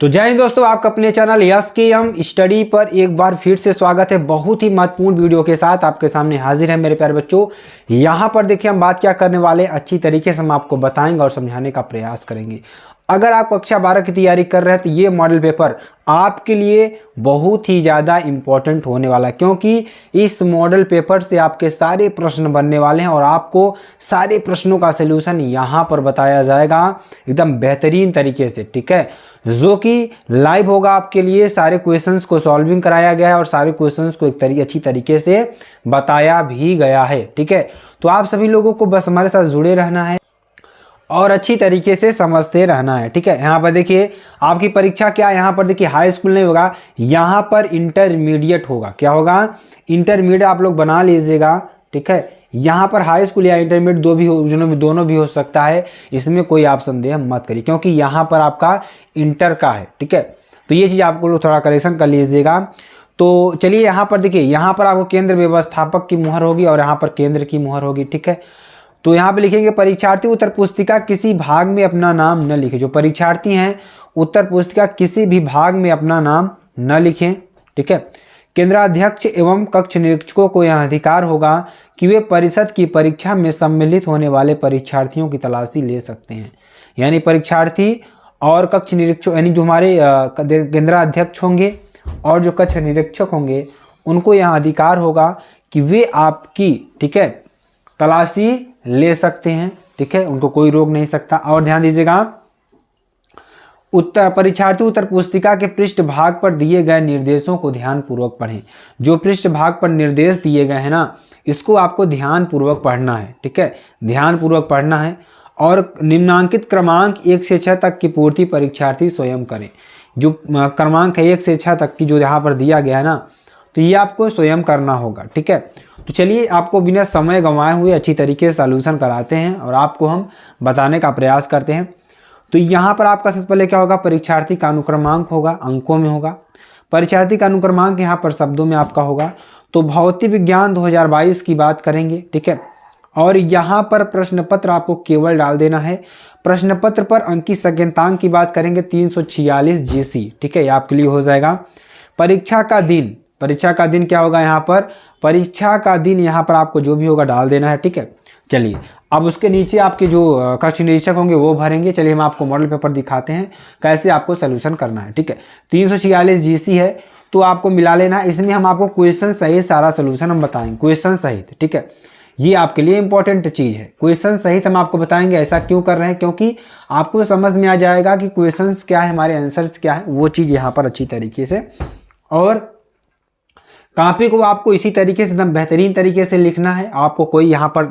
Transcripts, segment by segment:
तो जय हिंद दोस्तों, आपका अपने चैनल यस के एम स्टडी पर एक बार फिर से स्वागत है। बहुत ही महत्वपूर्ण वीडियो के साथ आपके सामने हाजिर है मेरे प्यारे बच्चों। यहाँ पर देखिए हम बात क्या करने वाले, अच्छी तरीके से हम आपको बताएंगे और समझाने का प्रयास करेंगे। अगर आप कक्षा 12 की तैयारी कर रहे हैं तो ये मॉडल पेपर आपके लिए बहुत ही ज़्यादा इम्पोर्टेंट होने वाला है, क्योंकि इस मॉडल पेपर से आपके सारे प्रश्न बनने वाले हैं और आपको सारे प्रश्नों का सलूशन यहाँ पर बताया जाएगा एकदम बेहतरीन तरीके से। ठीक है, जो कि लाइव होगा आपके लिए। सारे क्वेश्चंस को सॉल्विंग कराया गया है और सारे क्वेश्चंस को एक अच्छी तरीके से बताया भी गया है। ठीक है, तो आप सभी लोगों को बस हमारे साथ जुड़े रहना है और अच्छी तरीके से समझते रहना है। ठीक है, यहाँ पर देखिए आपकी परीक्षा क्या है, यहाँ पर देखिए हाई स्कूल नहीं होगा, यहाँ पर इंटरमीडिएट होगा। क्या होगा? इंटरमीडिएट आप लोग बना लीजिएगा। ठीक है, यहाँ पर हाई स्कूल या इंटरमीडिएट दोनों भी हो सकता है, इसमें कोई आप संदेह मत करिए, क्योंकि यहाँ पर आपका इंटर का है। ठीक है, तो ये चीज़ आपको थोड़ा करेक्शन कर लीजिएगा। तो चलिए यहाँ पर देखिए, यहाँ पर आपको केंद्र व्यवस्थापक की मुहर होगी और यहाँ पर केंद्र की मुहर होगी। ठीक है, तो यहाँ पे लिखेंगे परीक्षार्थी उत्तर पुस्तिका किसी भाग में अपना नाम न लिखे। जो परीक्षार्थी हैं उत्तर पुस्तिका किसी भी भाग में अपना नाम न लिखें। ठीक है, केंद्राध्यक्ष एवं कक्ष निरीक्षकों को यह अधिकार होगा कि वे परिषद की परीक्षा में सम्मिलित होने वाले परीक्षार्थियों की तलाशी ले सकते हैं। यानी परीक्षार्थी और कक्ष निरीक्षक, यानी जो हमारे केंद्राध्यक्ष होंगे और जो कक्ष निरीक्षक होंगे, उनको यह अधिकार होगा कि वे आपकी, ठीक है, तलाशी ले सकते हैं। ठीक है, उनको कोई रोक नहीं सकता। और ध्यान दीजिएगा, परीक्षार्थी उत्तर पुस्तिका के पृष्ठ भाग पर दिए गए निर्देशों को ध्यान पूर्वक पढ़ें। जो पृष्ठ भाग पर निर्देश दिए गए हैं ना, इसको आपको ध्यान पूर्वक पढ़ना है। ठीक है, ध्यान पूर्वक पढ़ना है। और निम्नांकित क्रमांक 1 से 6 तक की पूर्ति परीक्षार्थी स्वयं करें। जो क्रमांक है 1 से 6 तक की जो यहाँ पर दिया गया है ना, तो ये आपको स्वयं करना होगा। ठीक है, तो चलिए आपको बिना समय गंवाए हुए अच्छी तरीके से सॉल्यूशन कराते हैं और आपको हम बताने का प्रयास करते हैं। तो यहाँ पर आपका सबसे पहले क्या होगा, परीक्षार्थी का अनुक्रमांक होगा, अंकों में होगा। परीक्षार्थी का अनुक्रमांक यहाँ पर शब्दों में आपका होगा। तो भौतिक विज्ञान 2022 की बात करेंगे। ठीक है, और यहाँ पर प्रश्न पत्र आपको केवल डाल देना है। प्रश्न पत्र पर अंकित संकेतांक की बात करेंगे 346 GC। ठीक है, ये आपके लिए हो जाएगा। परीक्षा का दिन क्या होगा, यहाँ पर परीक्षा का दिन यहाँ पर आपको जो भी होगा डाल देना है। ठीक है, चलिए अब उसके नीचे आपके जो कक्ष निरीक्षक होंगे वो भरेंगे। चलिए हम आपको मॉडल पेपर दिखाते हैं कैसे आपको सोल्यूशन करना है। ठीक है, 346 GC है तो आपको मिला लेना है। इसमें हम आपको क्वेश्चन सहित सारा सोल्यूशन हम बताएंगे, क्वेश्चन सहित। ठीक है, ये आपके लिए इंपॉर्टेंट चीज़ है, क्वेश्चन सहित हम आपको बताएंगे। ऐसा क्यों कर रहे हैं, क्योंकि आपको समझ में आ जाएगा कि क्वेश्चंस क्या है, हमारे आंसर्स क्या है, वो चीज़ यहाँ पर अच्छी तरीके से। और कॉपी को आपको इसी तरीके से एकदम बेहतरीन तरीके से लिखना है। आपको कोई यहाँ पर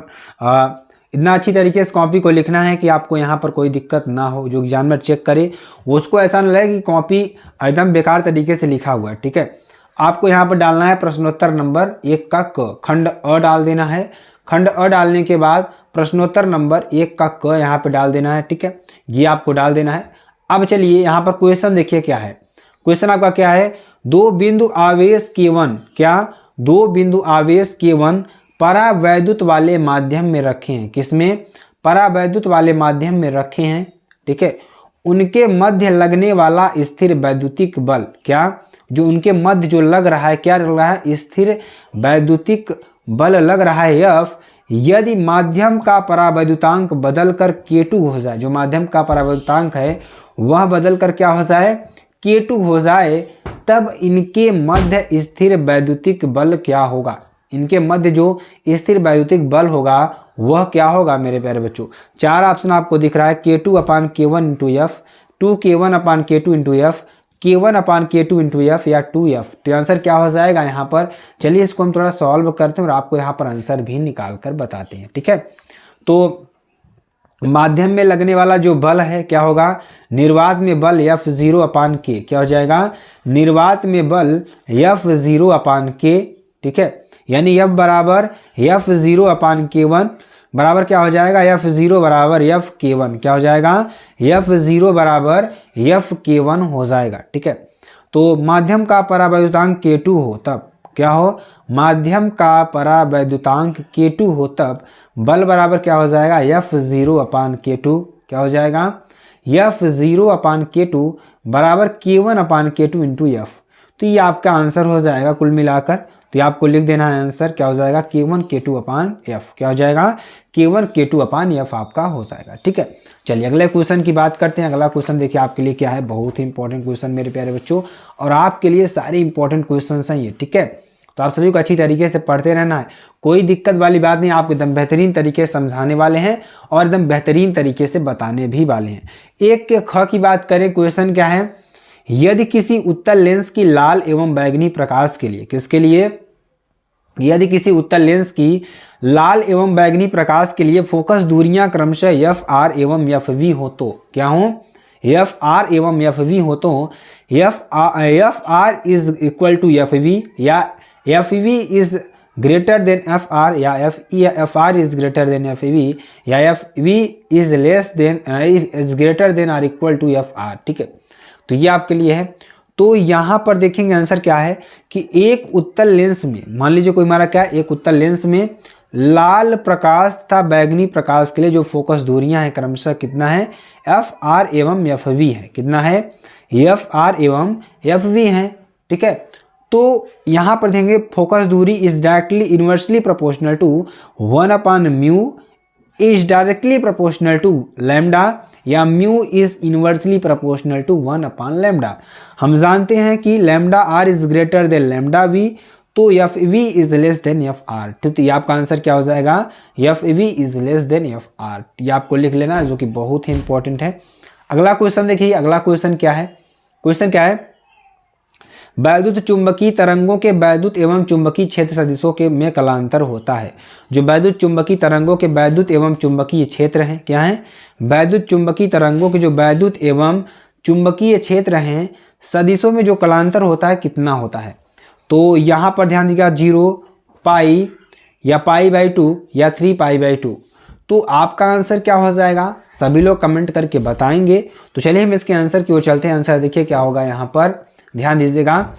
इतना अच्छी तरीके से कॉपी को लिखना है कि आपको यहाँ पर कोई दिक्कत ना हो। जो एग्जामिनर चेक करे उसको ऐसा न लगे कि कॉपी एकदम बेकार तरीके से लिखा हुआ है। ठीक है, आपको यहाँ पर डालना है प्रश्नोत्तर नंबर 1 का क, खंड अ डाल देना है। खंड अ डालने के बाद प्रश्नोत्तर नंबर 1 का क यहाँ पर डाल देना है। ठीक है, ये आपको डाल देना है। अब चलिए यहाँ पर क्वेश्चन देखिए क्या है। क्वेश्चन आपका क्या है, 2 बिंदु आवेश K1, क्या 2 बिंदु आवेश K1 परावैद्युत वाले माध्यम में रखे हैं। किसमें? परावैद्युत वाले माध्यम में रखे हैं। ठीक है, उनके मध्य लगने वाला स्थिर वैद्युतिक बल, क्या जो उनके मध्य जो लग रहा है, क्या लग रहा है, स्थिर वैद्युतिक बल लग रहा है F, यदि माध्यम का परावैद्युतांक बदलकर K2 हो जाए। जो माध्यम का परावैद्युतांक है वह बदलकर क्या हो जाए, K2 हो जाए, तब इनके मध्य स्थिर वैद्युतिक बल क्या होगा। इनके मध्य जो स्थिर वैद्युतिक बल होगा वह क्या होगा मेरे प्यारे बच्चों। 4 ऑप्शन आपको दिख रहा है, K2/K1 into F, 2K1/K2 into F, K1/K2 into F या 2F। तो आंसर क्या हो जाएगा यहाँ पर। चलिए इसको हम थोड़ा सॉल्व करते हैं और आपको यहाँ पर आंसर भी निकाल कर बताते हैं। ठीक है, तो माध्यम में लगने वाला जो बल है क्या होगा, निर्वात में बल F0/K, क्या हो जाएगा, निर्वात में बल F0/K। ठीक है, यानी F बराबर F0/K1 बराबर क्या हो जाएगा, F0 बराबर Fk1, क्या हो जाएगा, F0 बराबर Fk1 हो जाएगा। ठीक है, तो माध्यम का परावैद्युतांक K2 हो तब क्या हो, माध्यम का परावैद्युतांक K2 हो तब बल बराबर क्या हो जाएगा, F0/K2, क्या हो जाएगा, F0/K2 बराबर K1/K2 इंटू एफ। तो ये आपका आंसर हो जाएगा कुल मिलाकर। तो ये आपको लिख देना है आंसर क्या हो जाएगा, K1K2/F। क्या हो जाएगा, K1K2/F आपका हो जाएगा। ठीक है, चलिए अगले क्वेश्चन की बात करते हैं। अगला क्वेश्चन देखिए आपके लिए क्या है, बहुत ही इंपॉर्टेंट क्वेश्चन मेरे प्यारे बच्चों, और आपके लिए सारे इंपॉर्टेंट क्वेश्चन हैं ये। ठीक है, तो आप सभी को अच्छी तरीके से पढ़ते रहना है, कोई दिक्कत वाली बात नहीं, आप एकदम बेहतरीन तरीके से समझाने वाले हैं और एकदम बेहतरीन तरीके से बताने भी वाले हैं। एक के ख की बात करें, क्वेश्चन क्या है, यदि किसी उत्तल लेंस की लाल एवं बैंगनी प्रकाश के लिए, किसके लिए, यदि किसी उत्तल लेंस की लाल एवं बैंगनी प्रकाश के लिए फोकस दूरियां क्रमशः FR एवं FV हो तो क्या हो, FR एवं FV हो तो FR is equal to FV या FV is greater than FR या FR is greater than FV या FV is less than is greater than or equal to FR। ठीक है, तो ये आपके लिए है। तो यहाँ पर देखेंगे आंसर क्या है कि एक उत्तल लेंस में, मान लीजिए कोई हमारा क्या है, एक उत्तल लेंस में लाल प्रकाश तथा बैंगनी प्रकाश के लिए जो फोकस दूरियां हैं क्रमशः कितना है, FR एवं FV है। कितना है, FR एवं FV है। ठीक है, तो यहाँ पर देखेंगे फोकस दूरी is directly inversely proportional to 1/μ is directly proportional to lambda या mu is inversely proportional to 1/λ। हम जानते हैं कि lambda R is greater than lambda V, तो FV is less than FR। तो ये आपका आंसर क्या हो जाएगा, FV is less than FR। ये आपको लिख लेना है, जो कि बहुत ही इंपॉर्टेंट है। अगला क्वेश्चन देखिए, अगला क्वेश्चन क्या है, क्वेश्चन क्या है, वैद्युत चुंबकीय तरंगों के वैद्युत एवं चुंबकीय क्षेत्र सदिशों के में कलांतर होता है। जो वैद्युत चुंबकीय तरंगों के वैद्युत एवं चुंबकीय क्षेत्र हैं, क्या हैं, वैद्युत चुंबकीय तरंगों के जो वैद्युत एवं चुंबकीय क्षेत्र हैं सदिशों में जो कलांतर होता है कितना होता है। तो यहाँ पर ध्यान दीजिएगा 0 पाई या π/2 या 3π/2। तो आपका आंसर क्या हो जाएगा, सभी लोग कमेंट करके बताएंगे। तो चलिए हम इसके आंसर की ओर चलते हैं। आंसर देखिए क्या होगा, यहाँ पर ध्यान दीजिएगा,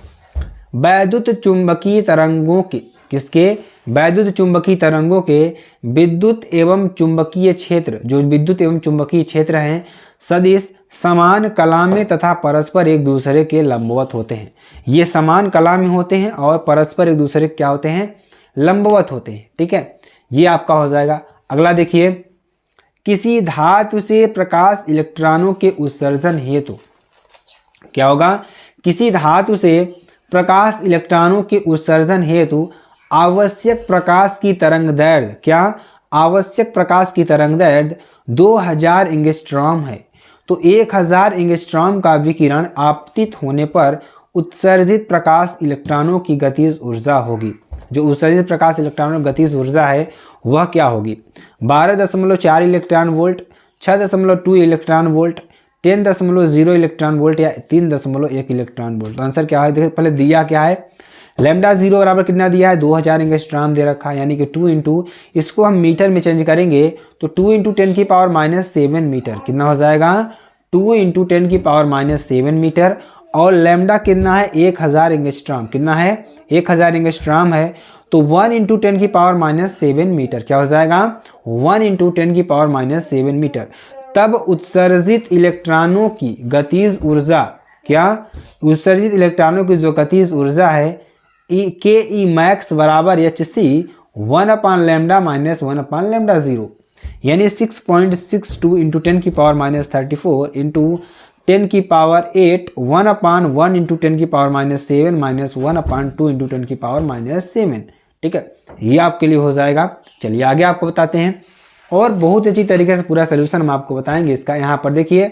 वैद्युत चुंबकीय तरंगों के, किसके, वैद्युत चुंबकीय तरंगों के विद्युत एवं चुंबकीय क्षेत्र, जो विद्युत एवं चुंबकीय क्षेत्र हैं सदिश समान कला में तथा परस्पर एक दूसरे के लंबवत होते हैं। ये समान कला में होते हैं और परस्पर एक दूसरे के क्या होते हैं, लंबवत होते हैं। ठीक है, ये आपका हो जाएगा। अगला देखिए, किसी धातु से प्रकाश इलेक्ट्रॉनों के उत्सर्जन हेतु, क्या होगा, किसी धातु से प्रकाश इलेक्ट्रॉनों के उत्सर्जन हेतु आवश्यक प्रकाश की तरंग दैर्ध्य, क्या, आवश्यक प्रकाश की तरंग दैर्ध्य 2000 एंगस्ट्रॉम है। तो 1000 एंगस्ट्रॉम का विकिरण आपतित होने पर उत्सर्जित प्रकाश इलेक्ट्रॉनों की गतिज ऊर्जा होगी। जो उत्सर्जित प्रकाश इलेक्ट्रॉनों की गतिज ऊर्जा है वह क्या होगी, 12.4 electron volt, 6.2 electron volt, 10.0 electron volt या 3.1 इलेक्ट्रॉन वोल्ट। तो आंसर क्या है, देखिए पहले दिया क्या है, लैम्डा 0 बराबर कितना दिया है, 2000 एंगस्ट्रॉम दे रखा है, यानी कि 2 इंटू, इसको हम मीटर में चेंज करेंगे तो 2 इंटू 10⁻⁻7 मीटर कितना हो जाएगा, 2 इंटू 10⁻⁻7 मीटर। और लैम्डा कितना है, 1000 एंगस्ट्रॉम, कितना है, 1000 एंगस्ट्रॉम है। तो 1 इंटू 10⁻⁷ मीटर क्या हो जाएगा, 1 इंटू 10⁻⁷ मीटर। तब उत्सर्जित इलेक्ट्रॉनों की गतिज ऊर्जा, क्या, उत्सर्जित इलेक्ट्रॉनों की जो गतिज ऊर्जा है ke max बराबर hc 1/λ-1/λ0, यानी 6.62 into 10⁻34 into 10⁸ 1/1 into 10⁻7 minus 1/2 into 10⁻7। ठीक है, ये आपके लिए हो जाएगा। चलिए आगे आपको बताते हैं, और बहुत अच्छी तरीके से पूरा सोल्यूशन हम आपको बताएंगे इसका। यहाँ पर देखिए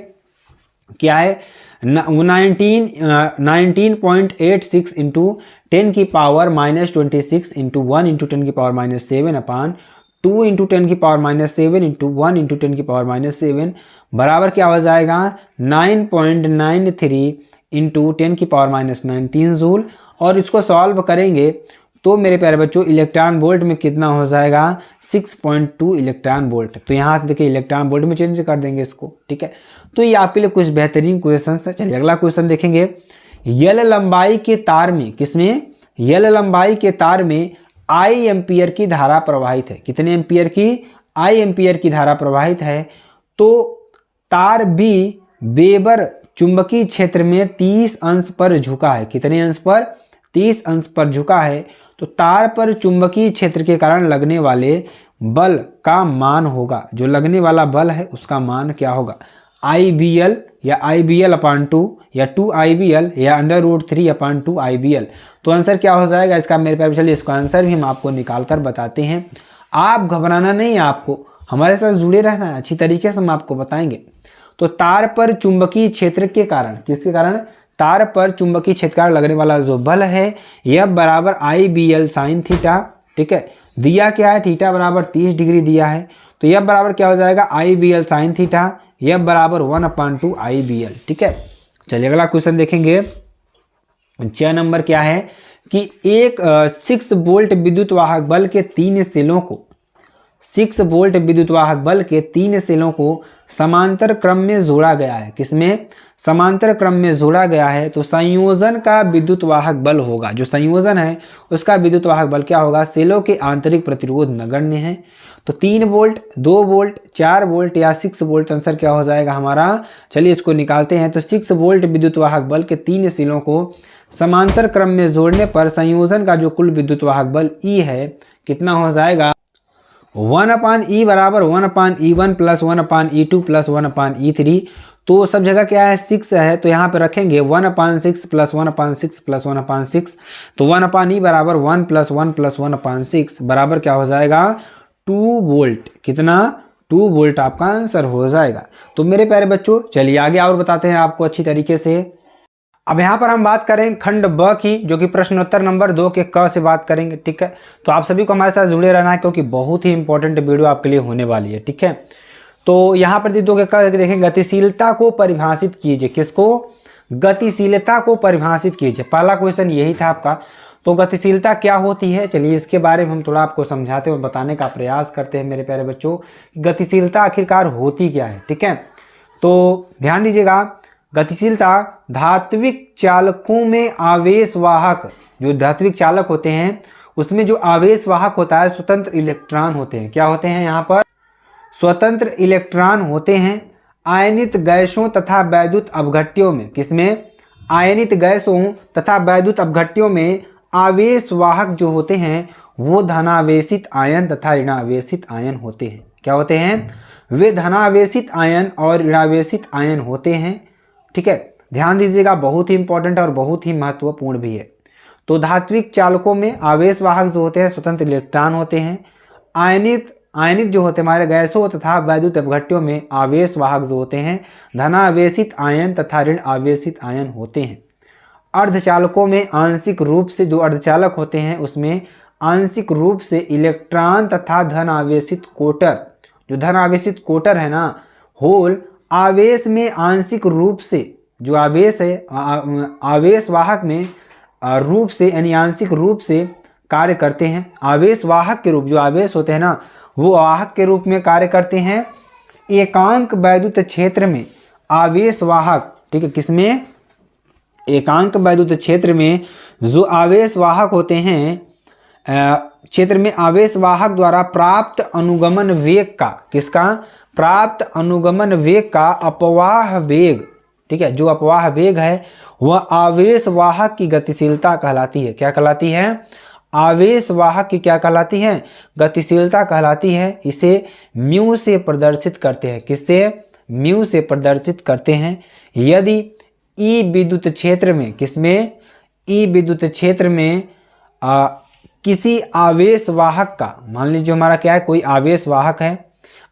क्या है, 19.86 into 10⁻26 into 1 into 10⁻7/2 into 10⁻7 into 1 into 10⁻7 बराबर क्या हो जाएगा, 9.93 इंटू 10⁻19 जूल। और इसको सॉल्व करेंगे तो मेरे प्यारे बच्चों इलेक्ट्रॉन वोल्ट में कितना हो जाएगा, 6.2 इलेक्ट्रॉन वोल्ट। तो यहाँ से देखिए इलेक्ट्रॉन वोल्ट में चेंज कर देंगे इसको। ठीक है, तो ये आपके लिए कुछ बेहतरीन क्वेश्चन है। चलिए अगला क्वेश्चन देखेंगे, यल लंबाई के तार में, किसमें, यल लंबाई के तार में I एम्पियर की धारा प्रवाहित है। कितने एम्पियर की, I एम्पियर की धारा प्रवाहित है। तो तार B वेबर चुंबकीय क्षेत्र में 30 अंश पर झुका है। कितने अंश पर? 30 अंश पर झुका है। तो तार पर चुंबकीय क्षेत्र के कारण लगने वाले बल का मान होगा, जो लगने वाला बल है उसका मान क्या होगा? IBL या IBL/2 या 2IBL या √3/2IBL। तो आंसर क्या हो जाएगा इसका मेरे प्यारे? चलिए इसका आंसर भी हम आपको निकाल कर बताते हैं। आप घबराना नहीं है, आपको हमारे साथ जुड़े रहना है, अच्छी तरीके से हम आपको बताएंगे। तो तार पर चुंबकीय क्षेत्र के कारण, किसके कारण? तार पर चुंबकीय क्षेत्र के कारण लगने वाला जो बल है F बराबर IBL sin थीटा। ठीक है, दिया क्या है? थीटा बराबर 30 डिग्री दिया है। तो F बराबर क्या हो जाएगा? IBL sin थीटा, F बराबर 1/2 IBL। ठीक है, चलिए अगला क्वेश्चन देखेंगे। 6 नंबर क्या है कि एक 6 वोल्ट विद्युत वाहक बल के 3 सेलों को 6 वोल्ट विद्युत वाहक बल के 3 सेलों को समांतर क्रम में जोड़ा गया है। किसमें? समांतर क्रम में जोड़ा गया है। तो संयोजन का विद्युत वाहक बल होगा, जो संयोजन है उसका विद्युत वाहक बल क्या होगा? सेलों के आंतरिक प्रतिरोध नगण्य है। तो 3 वोल्ट, 2 वोल्ट, 4 वोल्ट या 6 वोल्ट आंसर क्या हो जाएगा हमारा? चलिए इसको निकालते हैं। तो 6 वोल्ट विद्युत वाहक बल के 3 सेलों को समांतर क्रम में जोड़ने पर संयोजन का जो कुल विद्युत वाहक बल E है कितना हो जाएगा? 1/E बराबर 1/E1 plus 1/E2 plus 1/E3। तो सब जगह क्या है? 6 है, तो यहाँ पे रखेंगे 1/6 प्लस 1/6 प्लस 1/6। तो 1/E बराबर 1 प्लस 1 प्लस 1/6 बराबर क्या हो जाएगा? 2 वोल्ट। कितना? 2 वोल्ट आपका आंसर हो जाएगा। तो मेरे प्यारे बच्चों चलिए आगे और बताते हैं आपको अच्छी तरीके से। अब यहाँ पर हम बात करें खंड ब की, जो कि प्रश्नोत्तर नंबर 2 के क से बात करेंगे। ठीक है, तो आप सभी को हमारे साथ जुड़े रहना है, क्योंकि बहुत ही इंपॉर्टेंट वीडियो आपके लिए होने वाली है। ठीक है, तो यहाँ पर 2 के क देखें, गतिशीलता को परिभाषित कीजिए। किसको? गतिशीलता को परिभाषित कीजिए। पहला क्वेश्चन यही था आपका। तो गतिशीलता क्या होती है, चलिए इसके बारे में हम थोड़ा आपको समझाते और बताने का प्रयास करते हैं मेरे प्यारे बच्चों। गतिशीलता आखिरकार होती क्या है? ठीक है, तो ध्यान दीजिएगा। गतिशीलता धात्विक चालकों में आवेश वाहक, जो धात्विक चालक होते हैं उसमें जो आवेश वाहक होता है स्वतंत्र इलेक्ट्रॉन होते हैं। क्या होते हैं यहाँ पर? स्वतंत्र इलेक्ट्रॉन होते हैं। आयनित गैसों तथा वैद्युत अपघट्यों में, किसमें? आयनित गैसों तथा वैद्युत अपघट्यों में आवेश वाहक जो होते हैं वो धनावेशित आयन तथा ऋणावेशित आयन होते हैं। क्या होते हैं? वे धनावेशित आयन और ऋणावेशित आयन होते हैं। ठीक है, ध्यान दीजिएगा, बहुत ही इंपॉर्टेंट और बहुत ही महत्वपूर्ण भी है। तो धात्विक चालकों में आवेश वाहक जो होते हैं स्वतंत्र इलेक्ट्रॉन होते हैं। आयनित जो होते हैं हमारे गैसों तथा वैद्युत अपघट्यों में आवेश वाहक जो होते हैं धनावेशित आयन तथा ऋण आवेशित आयन होते हैं। अर्धचालकों में आंशिक रूप से, जो अर्धचालक होते हैं उसमें आंशिक रूप से इलेक्ट्रॉन तथा धन आवेशित कोटर, जो धन आवेशित कोटर है ना, होल आवेश में आंशिक रूप से, जो आवेश है आवेश वाहक में रूप से यानी आंशिक रूप से कार्य करते हैं। आवेश वाहक के रूप, जो आवेश होते हैं ना वो वाहक के रूप में कार्य करते हैं। एकांक वैद्युत क्षेत्र में आवेश वाहक, ठीक है, किसमें? एकांक वैद्युत क्षेत्र में जो आवेश वाहक होते हैं क्षेत्र में आवेश वाहक द्वारा प्राप्त अनुगमन वेग का, किसका? प्राप्त अनुगमन वेग का अपवाह वेग, ठीक है, जो अपवाह वेग है वह आवेश वाहक की गतिशीलता कहलाती है। क्या कहलाती है? आवेश वाहक की क्या कहलाती है? गतिशीलता कहलाती है। इसे म्यू से प्रदर्शित करते हैं। किससे? म्यू से प्रदर्शित करते हैं। यदि ई विद्युत क्षेत्र में, किसमें? ई विद्युत क्षेत्र में किसी आवेश वाहक का, मान लीजिए हमारा क्या है, कोई आवेश वाहक है,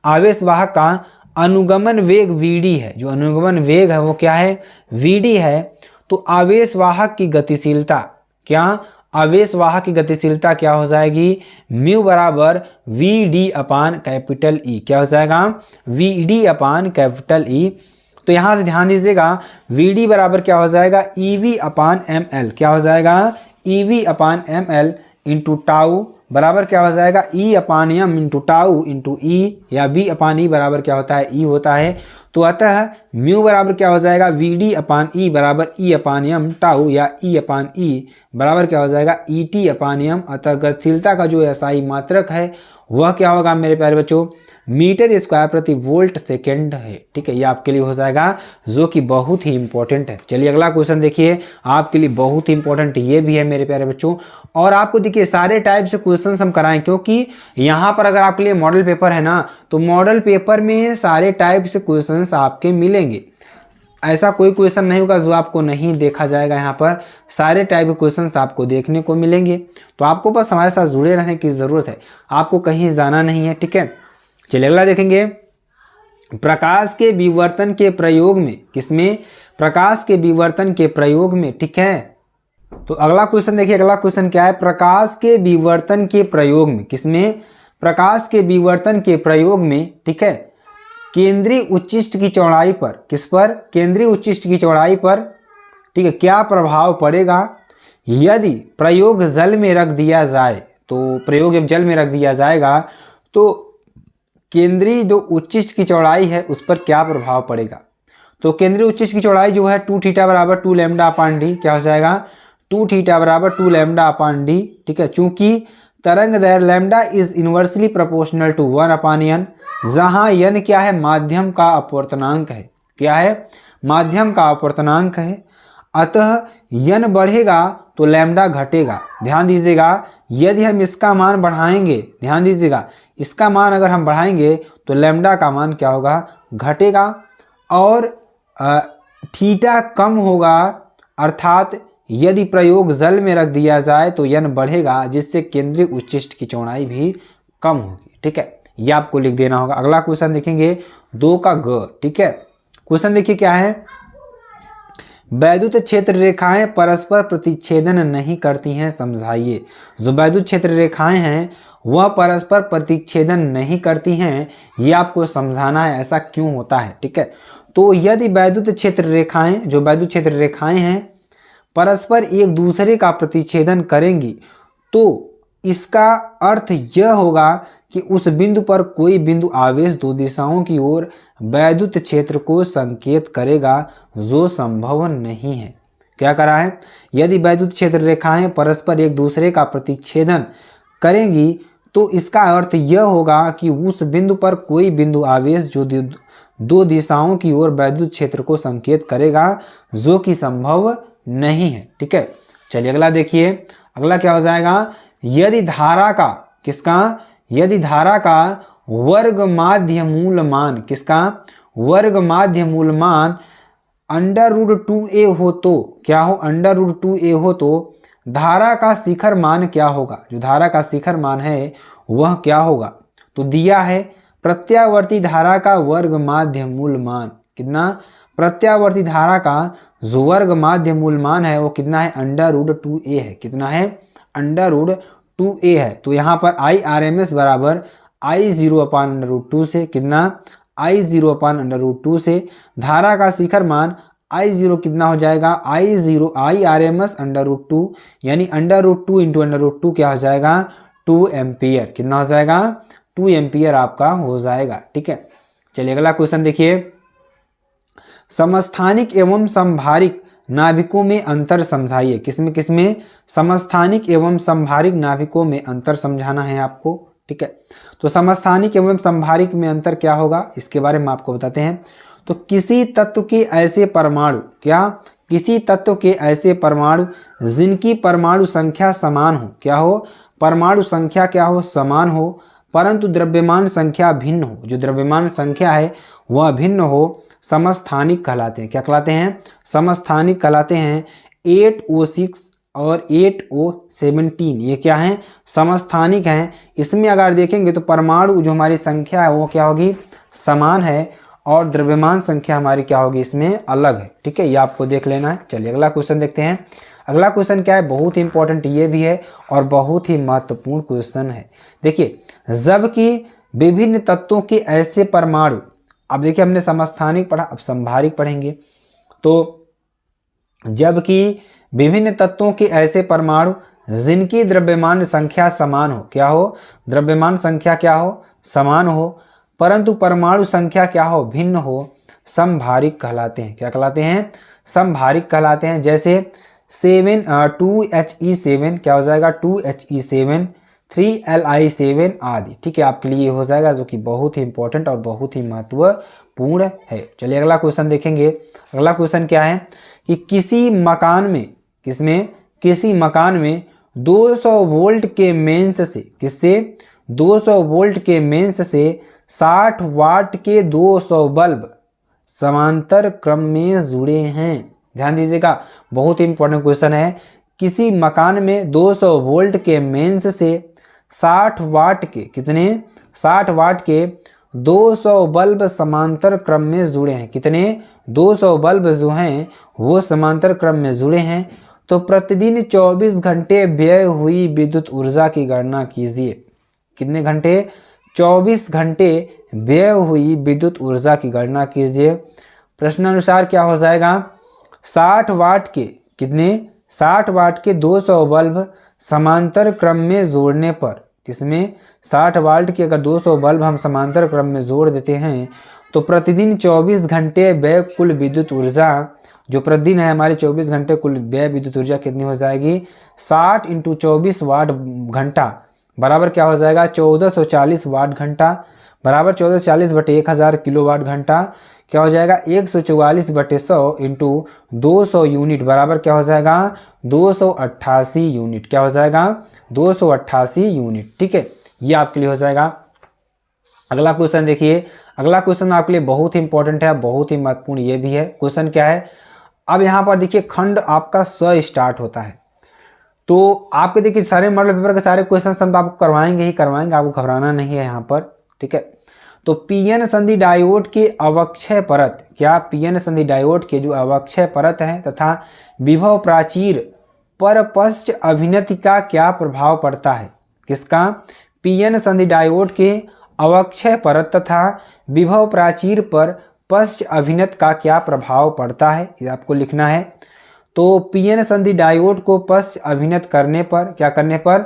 आवेश वाहक का अनुगमन वेग Vd है, जो अनुगमन वेग है वो क्या है? Vd है। तो आवेश वाहक की गतिशीलता क्या? आवेश वाहक की गतिशीलता क्या हो जाएगी? म्यू बराबर Vd/E। क्या हो जाएगा? Vd/E। तो यहाँ से ध्यान दीजिएगा, Vd बराबर क्या हो जाएगा? EV/ml। क्या हो जाएगा? EV/ml इंटू टाउ बराबर क्या हो जाएगा? E/m into tau into E, या V/E बराबर क्या होता है? E होता है। तो अतः म्यू बराबर क्या हो जाएगा? Vd/E बराबर E/m टाउ, या E/E बराबर क्या हो जाएगा? ET/m। अतः गतिशीलता का जो SI मात्रक है वह क्या होगा मेरे प्यारे बच्चों, मीटर स्क्वायर प्रति वोल्ट सेकेंड है। ठीक है, ये आपके लिए हो जाएगा, जो कि बहुत ही इंपॉर्टेंट है। चलिए अगला क्वेश्चन देखिए, आपके लिए बहुत ही इंपॉर्टेंट ये भी है मेरे प्यारे बच्चों। और आपको देखिए सारे टाइप से क्वेश्चन हम कराएं, क्योंकि यहाँ पर अगर आपके लिए मॉडल पेपर है ना, तो मॉडल पेपर में सारे टाइप से क्वेश्चन आपके मिलेंगे। ऐसा कोई क्वेश्चन नहीं होगा जो आपको नहीं देखा जाएगा। यहाँ पर सारे टाइप के क्वेश्चंस आपको देखने को मिलेंगे, तो आपको बस हमारे साथ जुड़े रहने की ज़रूरत है, आपको कहीं जाना नहीं है। ठीक है, चलिए अगला देखेंगे, प्रकाश के विवर्तन के प्रयोग में, किसमें, प्रकाश के विवर्तन के प्रयोग में। ठीक है, तो अगला क्वेश्चन देखिए, अगला क्वेश्चन क्या है, प्रकाश के विवर्तन के प्रयोग में, किसमें, प्रकाश के विवर्तन के प्रयोग में। ठीक है, केंद्रीय उच्चिष्ट की चौड़ाई पर, किस पर, केंद्रीय उच्चिष्ट की चौड़ाई पर। ठीक है, क्या प्रभाव पड़ेगा यदि प्रयोग जल में रख दिया जाए। तो प्रयोग जब जल में रख दिया जाएगा तो केंद्रीय जो उच्चिष्ट की चौड़ाई है उस पर क्या प्रभाव पड़ेगा। तो केंद्रीय उच्चिष्ट की चौड़ाई जो है 2 थीटा बराबर 2 लैम्डा अपान डी, क्या हो जाएगा, 2 थीटा बराबर 2 लैम्डा अपान डी। ठीक है, चूंकि तरंग दैर्घ्य lambda is inversely proportional to 1 upon N, जहां एन क्या है, माध्यम का अपवर्तनांक है। क्या है, माध्यम का अपवर्तनांक है। अतः एन बढ़ेगा तो लैम्डा घटेगा। ध्यान दीजिएगा, यदि हम इसका मान बढ़ाएंगे, ध्यान दीजिएगा, इसका मान अगर हम बढ़ाएंगे तो लैम्डा का मान क्या होगा, घटेगा। और थीटा कम होगा, अर्थात यदि प्रयोग जल में रख दिया जाए तो एन बढ़ेगा, जिससे केंद्रीय उच्चिष्ट की चौड़ाई भी कम होगी। ठीक है, ये आपको लिख देना होगा। अगला क्वेश्चन देखेंगे 2 का ग। ठीक है, क्वेश्चन देखिए क्या है, वैद्युत क्षेत्र रेखाएं परस्पर प्रतिच्छेदन नहीं करती हैं, समझाइए। जो वैद्युत क्षेत्र रेखाएं हैं वह परस्पर प्रतिच्छेदन नहीं करती हैं, ये आपको समझाना है, ऐसा क्यों होता है। ठीक है, तो यदि वैद्युत क्षेत्र रेखाएं, जो वैद्युत क्षेत्र रेखाएं हैं परस्पर एक दूसरे का प्रतिच्छेदन करेंगी, तो इसका अर्थ यह होगा कि उस बिंदु पर कोई बिंदु आवेश दो दिशाओं की ओर वैद्युत क्षेत्र को संकेत करेगा, जो संभव नहीं है। क्या करा है, यदि वैद्युत क्षेत्र रेखाएं परस्पर एक दूसरे का प्रतिच्छेदन करेंगी तो इसका अर्थ यह होगा कि उस बिंदु पर कोई बिंदु आवेश जो दो दिशाओं की ओर वैद्युत क्षेत्र को संकेत करेगा, जो कि संभव नहीं है। ठीक है, चलिए अगला देखिए, अगला क्या हो जाएगा, यदि धारा का, किसका, यदि धारा का वर्ग माध्य मूल मान, किसका, वर्ग माध्य मूल मान √2a हो तो क्या हो, √2a हो तो धारा का शिखर मान क्या होगा। जो धारा का शिखर मान है वह क्या होगा, तो दिया है प्रत्यावर्ती धारा का वर्ग माध्य मूल मान, कितना, प्रत्यावर्ती धारा का जो वर्ग माध्य मूल मान है वो कितना है, √2a है। कितना है, √2a है। तो यहाँ पर IRMS बराबर I0 अपान √2 से, कितना, I0 अपान √2 से धारा का शिखर मान I0 कितना हो जाएगा, IRMS √2, यानी √2 इंटू √2 क्या हो जाएगा, 2 एम्पियर। कितना हो जाएगा, 2 एम्पियर आपका हो जाएगा। ठीक है, चलिए अगला क्वेश्चन देखिए, समस्थानिक एवं संभारिक नाभिकों में अंतर समझाइए। किसमें, किसमें, समस्थानिक एवं संभारिक नाभिकों में अंतर समझाना है आपको। ठीक है, तो समस्थानिक एवं संभारिक में अंतर क्या होगा, इसके बारे में आपको बताते हैं। तो किसी तत्व के ऐसे परमाणु, क्या, किसी तत्व के ऐसे परमाणु जिनकी परमाणु संख्या समान हो, क्या हो, परमाणु संख्या क्या हो, समान हो, परंतु द्रव्यमान संख्या भिन्न हो। जो द्रव्यमान संख्या है वह भिन्न हो, समस्थानिक कहलाते हैं। क्या कहलाते हैं, समस्थानिक कहलाते हैं। 8O6 और 8O17 ये क्या हैं, समस्थानिक हैं। इसमें अगर देखेंगे तो परमाणु जो हमारी संख्या है वो क्या होगी, समान है, और द्रव्यमान संख्या हमारी क्या होगी, इसमें अलग है। ठीक है, ये आपको देख लेना है। चलिए अगला क्वेश्चन देखते हैं। अगला क्वेश्चन क्या है, बहुत ही इंपॉर्टेंट ये भी है और बहुत ही महत्वपूर्ण क्वेश्चन है। देखिए, जबकि विभिन्न तत्वों के ऐसे परमाणु, अब देखिए हमने समस्थानिक पढ़ा, अब संभारिक पढ़ेंगे। तो जबकि विभिन्न तत्वों के ऐसे परमाणु जिनकी द्रव्यमान संख्या समान हो, क्या हो, द्रव्यमान संख्या क्या हो, समान हो, परंतु परमाणु संख्या क्या हो, भिन्न हो, संभारिक कहलाते हैं। क्या कहलाते हैं, संभारिक कहलाते हैं। जैसे 2He7 क्या हो जाएगा, 2He7 3Li7 आदि। ठीक है, आपके लिए हो जाएगा, जो कि बहुत ही इंपॉर्टेंट और बहुत ही महत्वपूर्ण है। चलिए अगला क्वेश्चन देखेंगे। अगला क्वेश्चन क्या है कि किसी मकान में 200 वोल्ट के मेंस से 200 वोल्ट के मेंस से 60 वाट के 200 बल्ब समांतर क्रम में जुड़े हैं। ध्यान दीजिएगा, बहुत ही इंपॉर्टेंट क्वेश्चन है। किसी मकान में 200 वोल्ट के मेंस से 60 वाट के 60 वाट के 200 बल्ब समांतर क्रम में जुड़े हैं। 200 बल्ब जो हैं वो समांतर क्रम में जुड़े हैं। तो प्रतिदिन 24 घंटे व्यय हुई विद्युत ऊर्जा की गणना कीजिए। कितने घंटे? 24 घंटे व्यय हुई विद्युत ऊर्जा की गणना कीजिए। प्रश्नानुसार क्या हो जाएगा? 60 वाट के 60 वाट के 200 बल्ब समांतर क्रम में जोड़ने पर 60 वाट के अगर 200 बल्ब हम समांतर क्रम में जोड़ देते हैं तो प्रतिदिन 24 घंटे व्यय कुल विद्युत ऊर्जा, जो प्रतिदिन है हमारी 24 घंटे कुल व्यय विद्युत ऊर्जा कितनी हो जाएगी? 60 × 24 वाट घंटा बराबर क्या हो जाएगा? 1440 वाट घंटा बराबर 1440 बटे 1000 किलोवाट घंटा क्या हो जाएगा? 144 बटे 100 इंटू 200 यूनिट बराबर क्या हो जाएगा? 288 यूनिट। क्या हो जाएगा? 288 यूनिट। ठीक है, ये आपके लिए हो जाएगा। अगला क्वेश्चन देखिए। अगला क्वेश्चन आपके लिए बहुत ही इंपॉर्टेंट है, बहुत ही महत्वपूर्ण ये भी है। क्वेश्चन क्या है? अब यहाँ पर देखिए खंड आपका स स्टार्ट होता है। तो आपके देखिए सारे मॉडल पेपर के सारे क्वेश्चन हम आपको करवाएंगे ही करवाएंगे, आपको घबराना नहीं है यहाँ पर। ठीक है, तो पीएन संधि डायोड के अवक्षय परत, क्या पीएन संधि डायोड के जो अवक्षय परत है तथा विभव प्राचीर पर पश्च अभिनति का क्या प्रभाव पड़ता है? किसका? पीएन संधि डायोड के अवक्षय परत तथा विभव प्राचीर पर पश्च अभिनत का क्या प्रभाव पड़ता है, ये आपको लिखना है। तो पीएन संधि डायोड को पश्च अभिनत करने पर, क्या करने पर?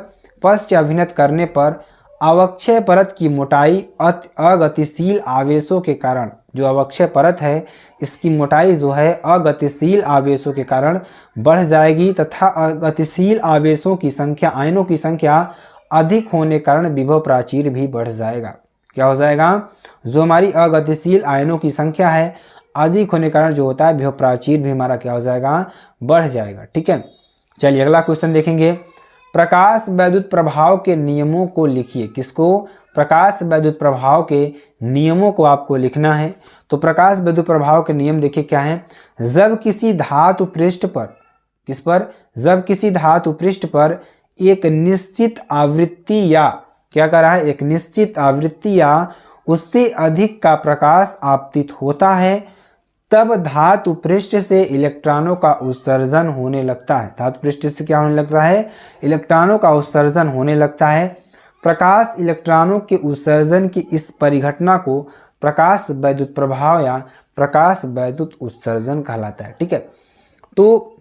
पश्च अभिनत करने पर अवक्षय परत की मोटाई अगतिशील आवेशों के कारण, जो अवक्षय परत है इसकी मोटाई जो है अगतिशील आवेशों के कारण बढ़ जाएगी तथा अगतिशील आवेशों की संख्या, आयनों की संख्या अधिक होने के कारण विभव प्राचीर भी बढ़ जाएगा। क्या हो जाएगा? जो हमारी अगतिशील आयनों की संख्या है अधिक होने के कारण जो होता है विभव प्राचीर भी हमारा क्या हो जाएगा? बढ़ जाएगा। ठीक है, चलिए अगला क्वेश्चन देखेंगे। प्रकाश वैद्युत प्रभाव के नियमों को लिखिए। किसको? प्रकाश वैद्युत प्रभाव के नियमों को आपको लिखना है। तो प्रकाश वैद्युत प्रभाव के नियम देखिए क्या है? जब किसी धातु पृष्ठ पर, किस पर? जब किसी धातु पृष्ठ पर एक निश्चित आवृत्ति या, क्या कर रहा है? एक निश्चित आवृत्ति या उससे अधिक का प्रकाश आपतित होता है तब धातु पृष्ठ से इलेक्ट्रॉनों का उत्सर्जन होने लगता है। धातु पृष्ठ से क्या होने लगता है? इलेक्ट्रॉनों का उत्सर्जन होने लगता है। प्रकाश इलेक्ट्रॉनों के उत्सर्जन की इस परिघटना को प्रकाश वैद्युत प्रभाव या प्रकाश वैद्युत उत्सर्जन कहलाता है। ठीक है, तो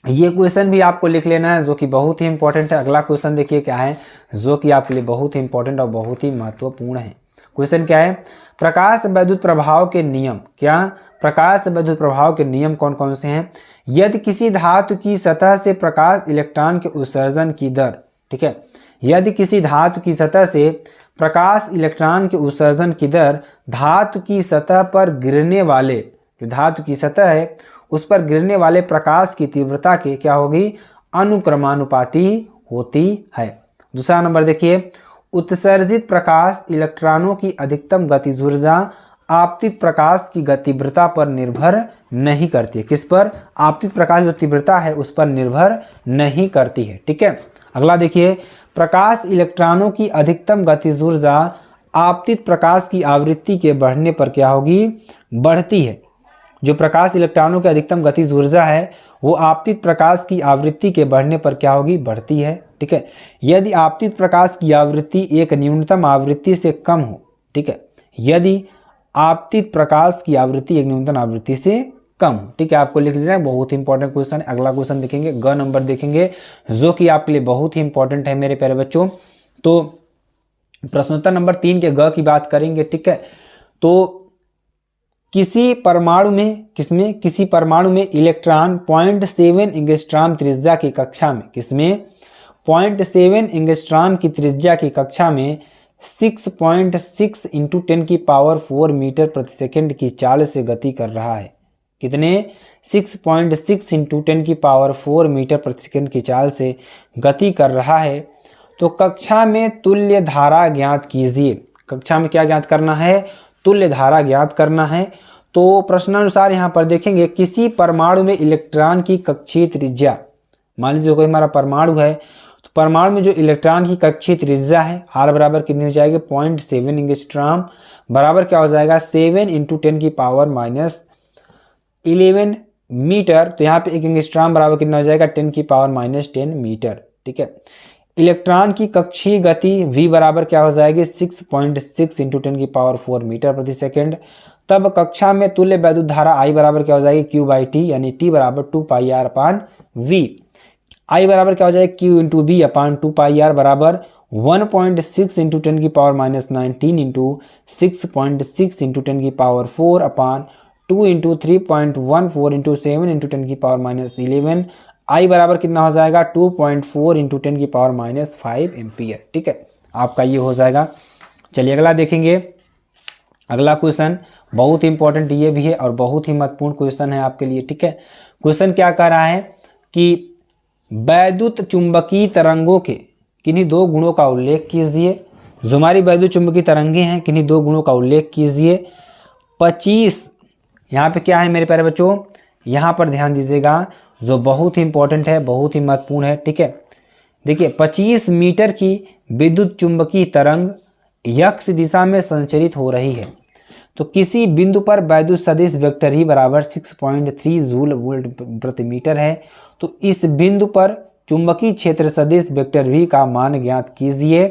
ये क्वेश्चन भी आपको लिख लेना है जो कि बहुत ही इंपॉर्टेंट है। अगला क्वेश्चन देखिए क्या है, जो कि आपके लिए बहुत ही इंपॉर्टेंट और बहुत ही महत्वपूर्ण है। क्वेश्चन क्या है? प्रकाश वैद्युत प्रभाव के नियम, क्या? प्रकाश वैद्युत प्रभाव के नियम कौन कौन से हैं? यदि किसी धातु की सतह से प्रकाश इलेक्ट्रॉन के उत्सर्जन की दर, ठीक है, यदि किसी धातु की सतह से प्रकाश इलेक्ट्रॉन के उत्सर्जन की दर धातु की सतह पर गिरने वाले, जो धातु की सतह है उस पर गिरने वाले प्रकाश की तीव्रता के क्या होगी? अनुक्रमानुपाती होती है। दूसरा नंबर देखिए, उत्सर्जित प्रकाश इलेक्ट्रॉनों की अधिकतम गतिज ऊर्जा आपतित प्रकाश की गतिव्रता पर निर्भर नहीं करती है। किस पर? आपतित प्रकाश जो तीव्रता है उस पर निर्भर नहीं करती है। ठीक है, अगला देखिए, प्रकाश इलेक्ट्रॉनों की अधिकतम गतिज ऊर्जा आपतित प्रकाश की आवृत्ति के बढ़ने पर क्या होगी? बढ़ती है। जो प्रकाश इलेक्ट्रॉनों की अधिकतम गतिज ऊर्जा है वो आपतित प्रकाश की आवृत्ति के बढ़ने पर क्या होगी? बढ़ती है। ठीक है, यदि आपतित प्रकाश की आवृत्ति एक न्यूनतम आवृत्ति से कम हो, ठीक है, यदि आपतित प्रकाश की आवृत्ति एक न्यूनतम आवृत्ति से कम हो, ठीक है, आपको लिख देना है। बहुत इंपॉर्टेंट क्वेश्चन है। अगला क्वेश्चन देखेंगे, ग नंबर देखेंगे, जो कि आपके लिए बहुत ही इंपॉर्टेंट है मेरे प्यारे बच्चों। तो प्रश्नोत्तर नंबर 3 के ग की बात करेंगे। ठीक है, तो किसी परमाणु में इलेक्ट्रॉन 0.7 एंगस्ट्रॉम त्रिज्या की कक्षा में, किसमें? 0.7 एंगस्ट्रॉम की त्रिज्या की कक्षा में 6.6 इंटू 10⁴ मीटर प्रति सेकंड की चाल से गति कर रहा है। कितने? 6.6 इंटू 10⁴ मीटर प्रति सेकंड की चाल से गति कर रहा है। तो कक्षा में तुल्य धारा ज्ञात कीजिए। कक्षा में क्या ज्ञात करना है? तुल्य धारा ज्ञात करना है। तो प्रश्नानुसार यहाँ पर देखेंगे, किसी परमाणु में इलेक्ट्रॉन की कक्षीय त्रिज्या, मान लीजिए कोई हमारा परमाणु है, तो परमाणु में जो इलेक्ट्रॉन की कक्षीय त्रिज्या है R बराबर कितनी हो जाएगी? 0.7 एंगस्ट्रॉम बराबर क्या हो जाएगा? 7 इंटू 10⁻11 मीटर। तो यहाँ पे 1 एंगस्ट्रॉम बराबर कितना हो जाएगा? 10⁻10 मीटर। ठीक है। इलेक्ट्रॉन की कक्षीय गति V बराबर क्या हो जाएगी? 6.6 इंटू 10⁴ मीटर प्रति सेकेंड। तब कक्षा में तुल्य वैद्युत धारा I बराबर क्या हो जाएगी? Q/T, यानी T बराबर 2πr/V। I बराबर क्या हो जाएगा? Q इंटू B अपान 2πr बराबर 1.6 into 10⁻19 into 6.6 into 10⁴ upon 2 into 3.14 into 7 into 10⁻11। I बराबर कितना हो जाएगा? 2.4 इंटू 10⁻5 एम्पियर। ठीक है, आपका ये हो जाएगा। चलिए अगला देखेंगे। अगला क्वेश्चन बहुत इंपॉर्टेंट ये भी है और बहुत ही महत्वपूर्ण क्वेश्चन है आपके लिए। ठीक है, क्वेश्चन क्या कह रहा है कि वैद्युत चुंबकीय तरंगों के किन्हीं दो गुणों का उल्लेख कीजिए। जो हमारी वैद्युत चुंबकीय तरंगे हैं, किन्हीं दो गुणों का उल्लेख कीजिए। 25, यहाँ पे क्या है मेरे प्यारे बच्चों? यहाँ पर ध्यान दीजिएगा, जो बहुत ही इंपॉर्टेंट है, बहुत ही महत्वपूर्ण है। ठीक है, देखिए 25 मीटर की विद्युत चुंबकीय तरंग x दिशा में संचरित हो रही है। तो किसी बिंदु पर वैद्युत सदिश वेक्टर ही बराबर 6.3 जूल वोल्ट प्रति मीटर है। तो इस बिंदु पर चुंबकीय क्षेत्र सदिश वेक्टर v का मान ज्ञात कीजिए।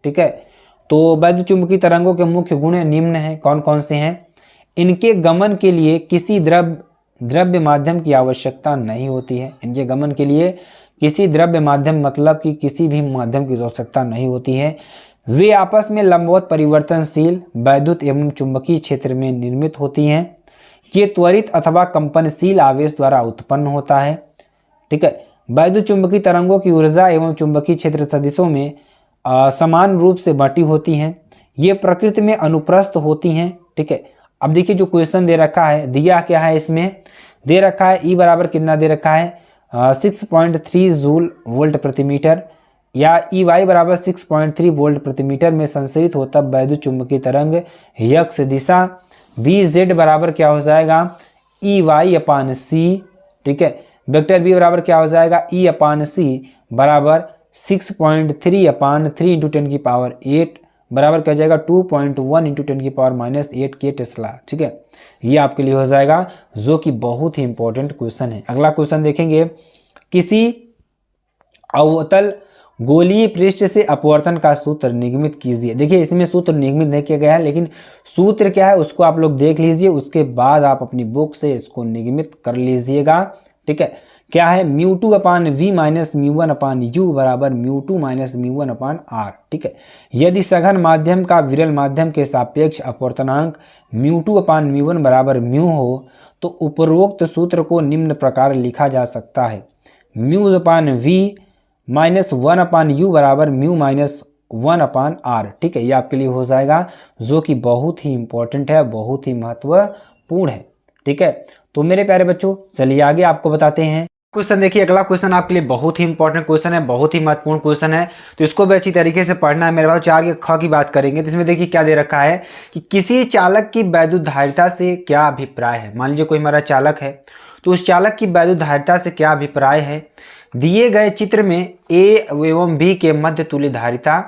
ठीक है, तो वैद्युत चुंबकीय तरंगों के मुख्य गुण निम्न हैं। कौन कौन से हैं? इनके गमन के लिए किसी द्रव्य माध्यम की आवश्यकता नहीं होती है। इनके गमन के लिए किसी द्रव्य माध्यम मतलब कि किसी भी माध्यम की आवश्यकता नहीं होती है। वे आपस में लंबवत परिवर्तनशील वैद्युत एवं चुंबकीय क्षेत्र में निर्मित होती हैं। ये त्वरित अथवा कंपनशील आवेश द्वारा उत्पन्न होता है। ठीक है, वैद्युत चुंबकीय तरंगों की ऊर्जा एवं चुंबकीय क्षेत्र सदिशों में समान रूप से बंटी होती हैं। ये प्रकृति में अनुप्रस्थ होती हैं। ठीक है, अब देखिए जो क्वेश्चन दे रखा है, दिया क्या है इसमें? दे रखा है E बराबर कितना दे रखा है? 6.3 जूल वोल्ट प्रति मीटर, या EY बराबर 6.3 वोल्ट प्रति मीटर में संचरित होता वैद्युत चुंबकीय तरंग x दिशा। VZ बराबर क्या हो जाएगा? EY अपान C। ठीक है, वेक्टर V बराबर क्या हो जाएगा? E अपान C बराबर 6.3 अपान 3 इंटू 10⁸ बराबर क्या हो जाएगा? 2.1 इंटू 10⁻8 के टेस्ला। ठीक है, ये आपके लिए हो जाएगा, जो कि बहुत ही इंपॉर्टेंट क्वेश्चन है। अगला क्वेश्चन देखेंगे, किसी अवतल गोलीय पृष्ठ से अपवर्तन का सूत्र निगमित कीजिए। देखिए इसमें सूत्र निगमित नहीं किया गया है, लेकिन सूत्र क्या है उसको आप लोग देख लीजिए, उसके बाद आप अपनी बुक से इसको निगमित कर लीजिएगा। ठीक है, क्या है? μ2 अपान v माइनस μ1 अपान u बराबर μ2 माइनस μ1 अपान r। ठीक है, यदि सघन माध्यम का विरल माध्यम के सापेक्ष अपवर्तनांक μ2 अपान μ1 बराबर μ हो, तो उपरोक्त सूत्र को निम्न प्रकार लिखा जा सकता है। μ अपान v माइनस 1 अपान यू बराबर म्यू माइनस 1 अपान आर। ठीक है, ये आपके लिए हो जाएगा, जो कि बहुत ही इंपॉर्टेंट है, बहुत ही महत्वपूर्ण है। ठीक है, तो मेरे प्यारे बच्चों चलिए आगे आपको बताते हैं क्वेश्चन। देखिए अगला क्वेश्चन आपके लिए बहुत ही इंपॉर्टेंट क्वेश्चन है, बहुत ही महत्वपूर्ण क्वेश्चन है, तो इसको भी अच्छी तरीके से पढ़ना है। मेरे पास 4 के ख की बात करेंगे, तो इसमें देखिए क्या दे रखा है कि किसी चालक की वैद्युत धारिता से क्या अभिप्राय है। मान लीजिए कोई हमारा चालक है, तो उस चालक की वैद्युत धारिता से क्या अभिप्राय है। दिए गए चित्र में A एवं B के मध्य तुल्य धारिता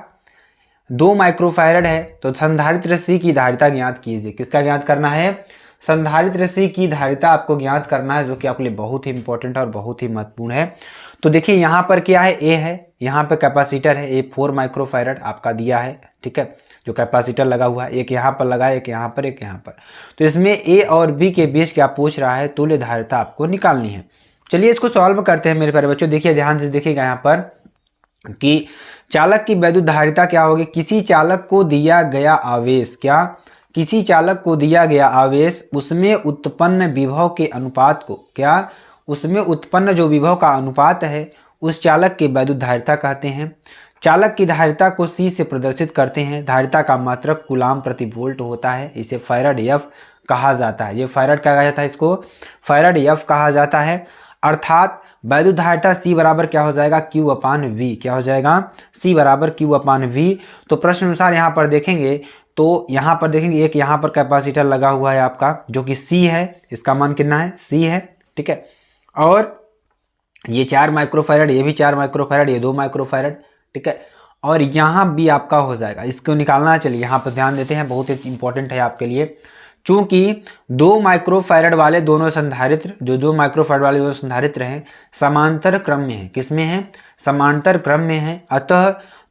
2 माइक्रोफैरड है, तो संधारित्र रस्सी की धारिता ज्ञात कीजिए। किसका ज्ञात करना है? संधारित्र रस्सी की धारिता आपको ज्ञात करना है, जो कि आपके लिए बहुत ही इंपॉर्टेंट और बहुत ही महत्वपूर्ण है। तो देखिए यहाँ पर क्या है? A है, यहाँ पे कैपेसिटर है, A 4 माइक्रोफैरड आपका दिया है। ठीक है, जो कैपेसिटर लगा हुआ है, एक यहाँ पर लगा है, एक यहाँ पर, एक यहाँ पर। तो इसमें A और B के बीच क्या पूछ रहा है? तुल्य धारिता आपको निकालनी है। चलिए इसको सॉल्व करते हैं मेरे प्यारे बच्चों। देखिए ध्यान से देखिएगा यहाँ पर कि चालक की वैद्युत धारिता क्या होगी। किसी चालक को दिया गया आवेश, क्या? किसी चालक को दिया गया आवेश, उसमें उत्पन्न विभव के अनुपात को, क्या? उसमें उत्पन्न जो विभव का अनुपात है उस चालक की वैद्युत धारिता कहते हैं। चालक की धारिता को C से प्रदर्शित करते हैं। धारिता का मात्रक कूलाम प्रति वोल्ट होता है। इसे फैराड F कहा जाता है। ये फैराड क्या कहा जाता है, इसको फैराड F कहा जाता है। अर्थात वैद्युत धारिता C बराबर क्या हो जाएगा, Q अपान V। क्या हो जाएगा, C बराबर Q अपान V। तो प्रश्न अनुसार यहाँ पर देखेंगे तो यहाँ पर देखेंगे एक यहाँ पर कैपेसिटर लगा हुआ है आपका जो कि C है, इसका मान कितना है, C है, ठीक है। और ये 4 माइक्रोफैरड, ये भी 4 माइक्रोफैरड, ये 2 माइक्रोफैरड, ठीक है। और यहाँ भी आपका हो जाएगा, इसको निकालना है। चलिए यहाँ पर ध्यान देते हैं, बहुत ही इंपॉर्टेंट है आपके लिए। चूंकि 2 माइक्रोफैरड वाले दोनों संधारित्र, जो 2 माइक्रोफैरड वाले दोनों संधारित्र हैं, समांतर क्रम में है। किसमें है, समांतर क्रम में है। अतः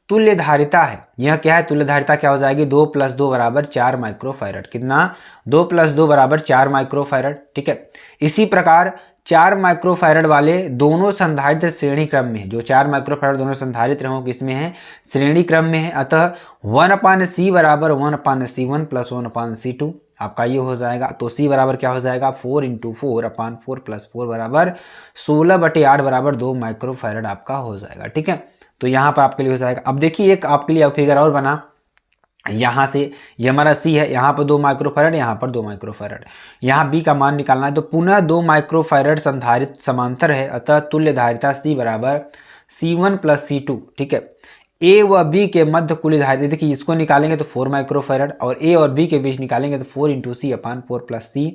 तुल्य धारिता है, यह क्या है, तुल्य धारिता क्या हो जाएगी, 2 + 2 बराबर 4 माइक्रोफैरड। कितना, 2 + 2 बराबर 4 माइक्रोफैरड, ठीक है। इसी प्रकार 4 माइक्रोफैरड वाले दोनों संधारित्र श्रेणी क्रम में है। जो 4 माइक्रोफैरड दोनों संधारित्र हों किसमें है, श्रेणी क्रम में है। अतः 1/C बराबर 1/C1 + 1/C2 आपका ये हो जाएगा। तो C बराबर क्या हो जाएगा, 4 × 4/4 + 4 बराबर 16/8 बराबर 2 माइक्रोफैरड आपका हो जाएगा, ठीक है। तो यहाँ पर आपके लिए हो जाएगा। अब देखिए एक आपके लिए फिगर और बना, यहाँ से ये हमारा C है, यहाँ पर 2 माइक्रोफैरड, यहाँ पर 2 माइक्रोफैरड, यहाँ B का मान निकालना है। तो पुनः 2 माइक्रोफैरड संधारित्र समांतर है। अतः तुल्य धारिता C बराबर C1 + C2, ठीक है। A व B के मध्य कुल धारिता, देखिए इसको निकालेंगे तो 4 माइक्रोफैरड और A और B के बीच निकालेंगे तो 4 × C/4 + C।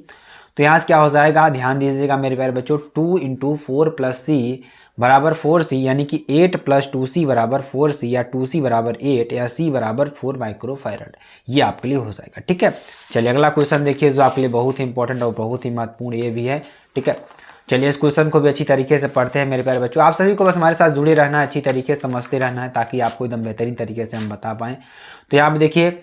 तो यहाँ से क्या हो जाएगा, ध्यान दीजिएगा मेरे प्यारे बच्चों, 2 × 4 + C बराबर 4C, यानी कि 8 + 2C बराबर 4C, या 2C बराबर 8, या C बराबर 4 माइक्रोफैरड। ये आपके लिए हो जाएगा, ठीक है। चलिए अगला क्वेश्चन देखिए जो आपके लिए बहुत ही इंपॉर्टेंट और बहुत ही महत्वपूर्ण ये भी है, ठीक है। चलिए इस क्वेश्चन को भी अच्छी तरीके से पढ़ते हैं मेरे प्यारे बच्चों। आप सभी को बस हमारे साथ जुड़े रहना है, अच्छी तरीके से समझते रहना है, ताकि आपको एकदम बेहतरीन तरीके से हम बता पाएँ। तो यहाँ पर देखिए,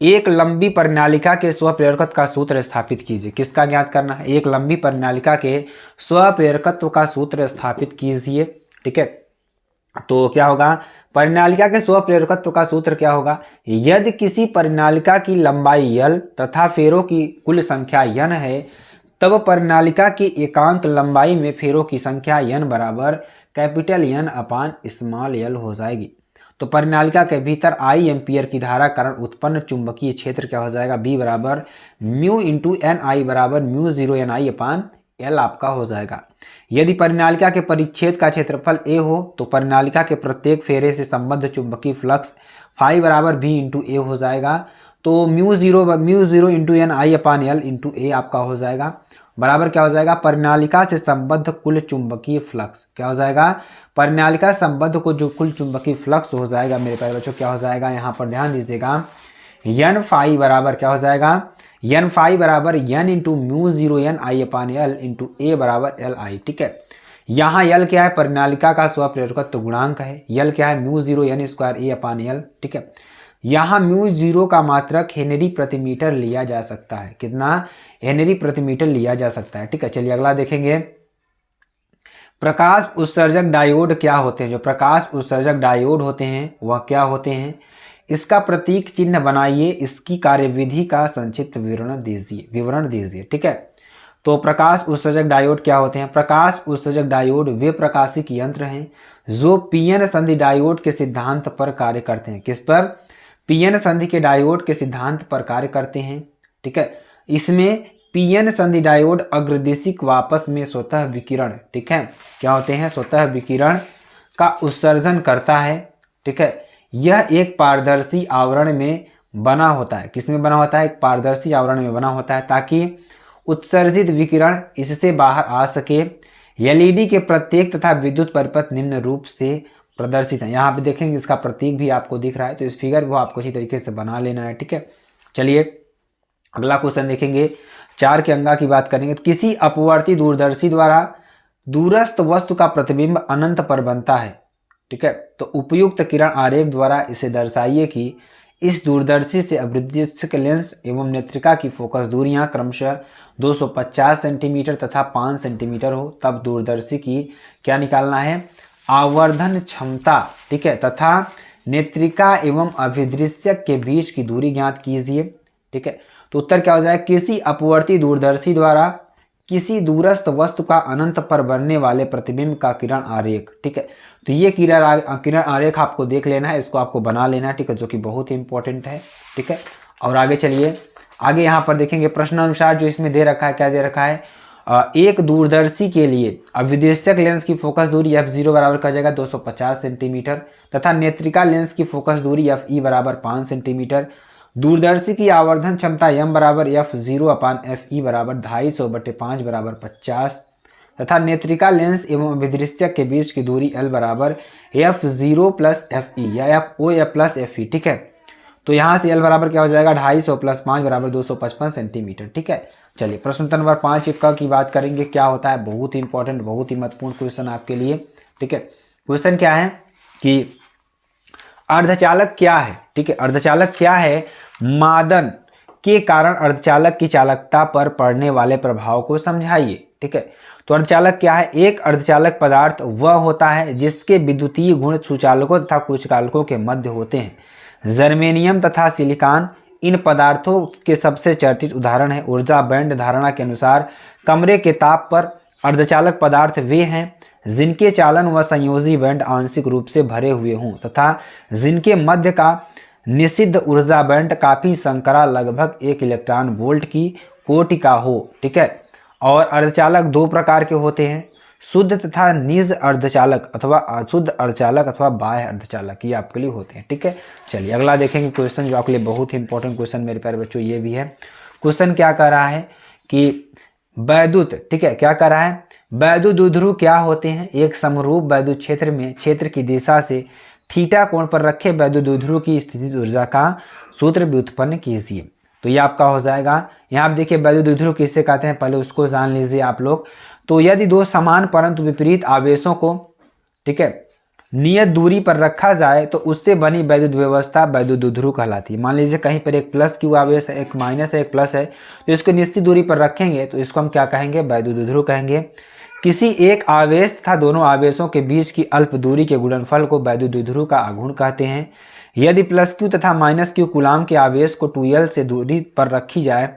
एक लंबी परिनालिका के स्वप्रेरकत्व का सूत्र स्थापित कीजिए। किसका ज्ञात करना है, एक लंबी परिनालिका के स्वप्रेरकत्व का सूत्र स्थापित कीजिए, ठीक है। तो क्या होगा, परिनालिका के स्वप्रेरकत्व का सूत्र क्या होगा, यदि किसी परिनालिका की लंबाई L तथा फेरों की कुल संख्या N है, तब परिनालिका की एकांक लंबाई में फेरों की संख्या N बराबर N/l हो जाएगी। तो परिनालिका के भीतर I एम्पियर की धारा कारण उत्पन्न चुंबकीय क्षेत्र क्या हो जाएगा, B बराबर μ × Ni बराबर μ0 Ni/L आपका हो जाएगा। यदि परिनालिका के परिच्छेद का क्षेत्रफल A हो तो परिनालिका के प्रत्येक फेरे से संबद्ध चुंबकीय फ्लक्स phi बराबर B × A हो जाएगा। तो μ0 × Ni/L × A आपका हो जाएगा, बराबर क्या हो जाएगा, परिनालिका से संबद्ध कुल चुंबकीय फ्लक्स क्या हो जाएगा, परिनालिका संबद्ध को जो कुल चुंबकीय फ्लक्स हो जाएगा मेरे प्यारे बच्चों, क्या हो जाएगा, यहाँ पर ध्यान दीजिएगा, N phi बराबर क्या हो जाएगा, N phi बराबर N × μ0 Ni/L × A बराबर Li, ठीक है। यहाँ L क्या है, परिनालिका का स्वप्रेरकत्व गुणांक है। L क्या है, μ0 N² A/L, ठीक है। यहाँ μ0 का मात्रक हेनरी प्रति मीटर लिया जा सकता है। कितना, हेनरी प्रति मीटर लिया जा सकता है, ठीक है। चलिए अगला देखेंगे, प्रकाश उत्सर्जक डायोड क्या होते हैं। जो प्रकाश उत्सर्जक डायोड होते हैं वह क्या होते हैं, इसका प्रतीक चिन्ह बनाइए, इसकी कार्यविधि का संक्षिप्त विवरण दीजिए, ठीक है। तो प्रकाश उत्सर्जक डायोड क्या होते हैं, प्रकाश उत्सर्जक डायोड वे प्रकाशिक यंत्र हैं जो पीएन संधि डायोड के सिद्धांत पर कार्य करते हैं। किस पर, पीएन संधि के डायोड के सिद्धांत पर कार्य करते हैं, ठीक है। इसमें पीएन संधि डायोड अग्रदिशिक वापस में स्वतः विकिरण, ठीक है, क्या होते हैं, स्वतः विकिरण का उत्सर्जन करता है, ठीक है। यह एक पारदर्शी आवरण में बना होता है। किसमें बना होता है, एक पारदर्शी आवरण में बना होता है, ताकि उत्सर्जित विकिरण इससे बाहर आ सके। एलईडी के प्रत्येक तथा विद्युत परिपथ निम्न रूप से प्रदर्शित है। यहाँ पे देखेंगे इसका प्रतीक भी आपको दिख रहा है, तो इस फिगर को आपको अच्छी तरीके से बना लेना है, ठीक है। चलिए अगला क्वेश्चन देखेंगे, 4 के अंगा की बात करेंगे। तो किसी अपवर्ती दूरदर्शी द्वारा दूरस्थ वस्तु का प्रतिबिंब अनंत पर बनता है, ठीक है। तो उपयुक्त किरण आरेख द्वारा इसे दर्शाइए कि इस दूरदर्शी से अवृद्धिस्थिक लेंस एवं नेत्रिका की फोकस दूरियां क्रमशः 250 सेंटीमीटर तथा 5 सेंटीमीटर हो, तब दूरदर्शी की क्या निकालना है, आवर्धन क्षमता, ठीक है, तथा नेत्रिका एवं अभिदृश्यक के बीच की दूरी ज्ञात कीजिए, ठीक है। तो उत्तर क्या हो जाएगा, किसी अपवर्ती दूरदर्शी द्वारा किसी दूरस्थ वस्तु का अनंत पर बनने वाले प्रतिबिंब का किरण आरेख। ठीक है, तो ये किरण आरेख आपको देख लेना है, इसको आपको बना लेना है। ठीक है, जो कि बहुत ही इंपॉर्टेंट है। ठीक है, और आगे चलिए, आगे यहाँ पर देखेंगे प्रश्न अनुसार जो इसमें दे रखा है, क्या दे रखा है, एक दूरदर्शी के लिए अविद्युतीय लेंस की फोकस दूरी f0 बराबर का जाएगा 250 सेंटीमीटर तथा नेत्रिका लेंस की फोकस दूरी fe बराबर 5 सेंटीमीटर। दूरदर्शी की आवर्धन क्षमता m बराबर f0 अपान fe बराबर 250/5 बराबर 50 तथा नेत्रिका लेंस एवं अभिदृश्यक के बीच की दूरी l बराबर f0 प्लस fe या fo या प्लस fe। ठीक है, तो यहाँ से l बराबर क्या हो जाएगा 250 प्लस 5 बराबर 255 सेंटीमीटर। ठीक है, चलिए प्रश्न नंबर 5 की बात करेंगे, क्या होता है, बहुत ही इंपॉर्टेंट, बहुत ही महत्वपूर्ण क्वेश्चन आपके लिए। ठीक है, क्वेश्चन क्या है कि अर्धचालक क्या है। ठीक है, अर्धचालक क्या है, मादन के कारण अर्धचालक की चालकता पर पड़ने वाले प्रभाव को समझाइए। ठीक है, तो अर्धचालक क्या है, एक अर्धचालक पदार्थ वह होता है जिसके विद्युतीय गुण सुचालकों तथा कुचकालकों के मध्य होते हैं। जर्मेनियम तथा सिलिकॉन इन पदार्थों के सबसे चर्चित उदाहरण है। ऊर्जा बैंड धारणा के अनुसार कमरे के ताप पर अर्धचालक पदार्थ वे हैं जिनके चालन व संयोजी बैंड आंशिक रूप से भरे हुए हों तथा जिनके मध्य का निषिद्ध ऊर्जा बैंड काफी संकरा लगभग 1 इलेक्ट्रॉन वोल्ट की कोटि का हो। ठीक है, और अर्धचालक दो प्रकार के होते हैं, शुद्ध तथा निज अर्धचालक अथवा अशुद्ध अर्धचालक अथवा बाह्य अर्धचालक, ये आपके लिए होते हैं। ठीक है, चलिए अगला देखेंगे क्वेश्चन जो आपके लिए बहुत ही इंपॉर्टेंट क्वेश्चन मेरे प्यारे बच्चों ये भी है। क्वेश्चन क्या कर रहा है कि वैद्युत, ठीक है, क्या कर रहा है, वैद्युत द्विध्रुव क्या होते हैं, एक समरूप वैद्युत क्षेत्र में क्षेत्र की दिशा से थीटा कोण पर रखे वैद्युत द्विध्रुव की स्थितिज ऊर्जा का सूत्र व्युत्पन्न कीजिए। तो ये आपका हो जाएगा, यहाँ आप देखिए वैद्युत द्विध्रुव किससे कहते हैं, पहले उसको जान लीजिए आप लोग। तो यदि दो समान परंतु विपरीत आवेशों को, ठीक है, नियत दूरी पर रखा जाए तो उससे बनी वैद्युत व्यवस्था वैद्युत द्विध्रुव कहलाती है। मान लीजिए कहीं पर एक प्लस क्यू आवेश है, एक माइनस है, एक प्लस है, तो इसको निश्चित दूरी पर रखेंगे तो इसको हम क्या कहेंगे, वैद्युत द्विध्रुव कहेंगे। किसी एक आवेश तथा दोनों आवेशों के बीच की अल्प दूरी के गुणनफल को वैद्युत द्विध्रुव का आघूर्ण कहते हैं। यदि प्लस क्यू तथा माइनस क्यू कूलाम के आवेश को 2l से दूरी पर रखी जाए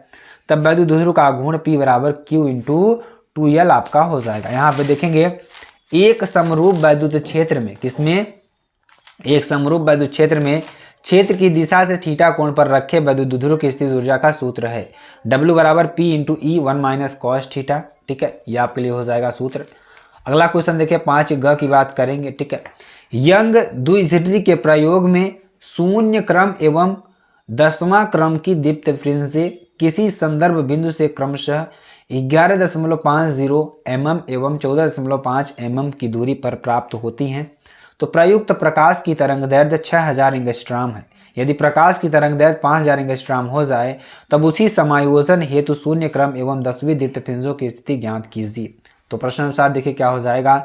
तब वैद्युत द्विध्रुव का आघूर्ण P बराबर Q इंटू 2l आपका हो जाएगा। यहाँ पे देखेंगे एक समरूप वैद्युत क्षेत्र में, किसमें, एक समरूप वैद्युत क्षेत्र में क्षेत्र की दिशा से थीटा कोण पर रखे वैद्युत द्विध्रुव की स्थितिज ऊर्जा का सूत्र है W बराबर P into E 1 minus cos theta. ठीक है, ये आपके लिए हो जाएगा सूत्र। अगला क्वेश्चन देखिए 5 की बात करेंगे। ठीक है, यंग द्विध्रुवी के प्रयोग में शून्य क्रम एवं 10वां क्रम की दीप्त फ्रिंजें किसी संदर्भ बिंदु से क्रमशः 11.50 mm एवं 14.5 mm की दूरी पर प्राप्त होती हैं। तो प्रयुक्त प्रकाश की तरंगदैर्घ्य 6000 एंगस्ट्रॉम है। यदि प्रकाश की तरंगदैर्घ्य 5000 एंगस्ट्रॉम हो जाए तब उसी समायोजन हेतु शून्य क्रम एवं 10वीं दीप्त फ्रिंजों की स्थिति ज्ञात कीजिए। तो प्रश्न अनुसार देखिए क्या हो जाएगा,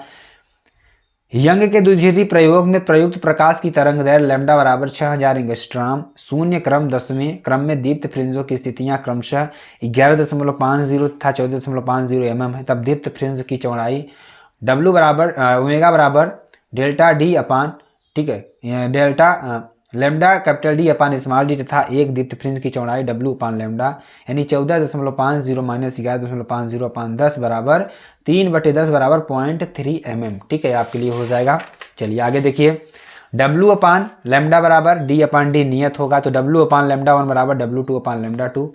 यंग के द्विध्रुवी प्रयोग में प्रयुक्त प्रकाश की तरंगदैर्घ्य लैम्डा बराबर 6000 एंगस्ट्रॉम, शून्य क्रम 10वें क्रम में दीप्त फ्रिंजों की स्थितियां क्रमशः 11.50 तथा 14.50 mm है। तब दीप्त फ्रिंज की चौड़ाई W बराबर ओमेगा बराबर डेल्टा डी अपान, ठीक है, डेल्टा लैम्डा कैपिटल डी अपान स्मॉल डी तथा एक दीप्त फ्रिंज की चौड़ाई W अपान लैम्डा यानी 14.50 माइनस 11.50 अपान 10 बराबर 3/10 बराबर 0.3 mm। ठीक है, आपके लिए हो जाएगा। चलिए आगे देखिए, W अपान लैम्डा बराबर D अपान डी नियत होगा, तो W अपान लैम्डा 1 बराबर W2 अपान लैम्डा 2।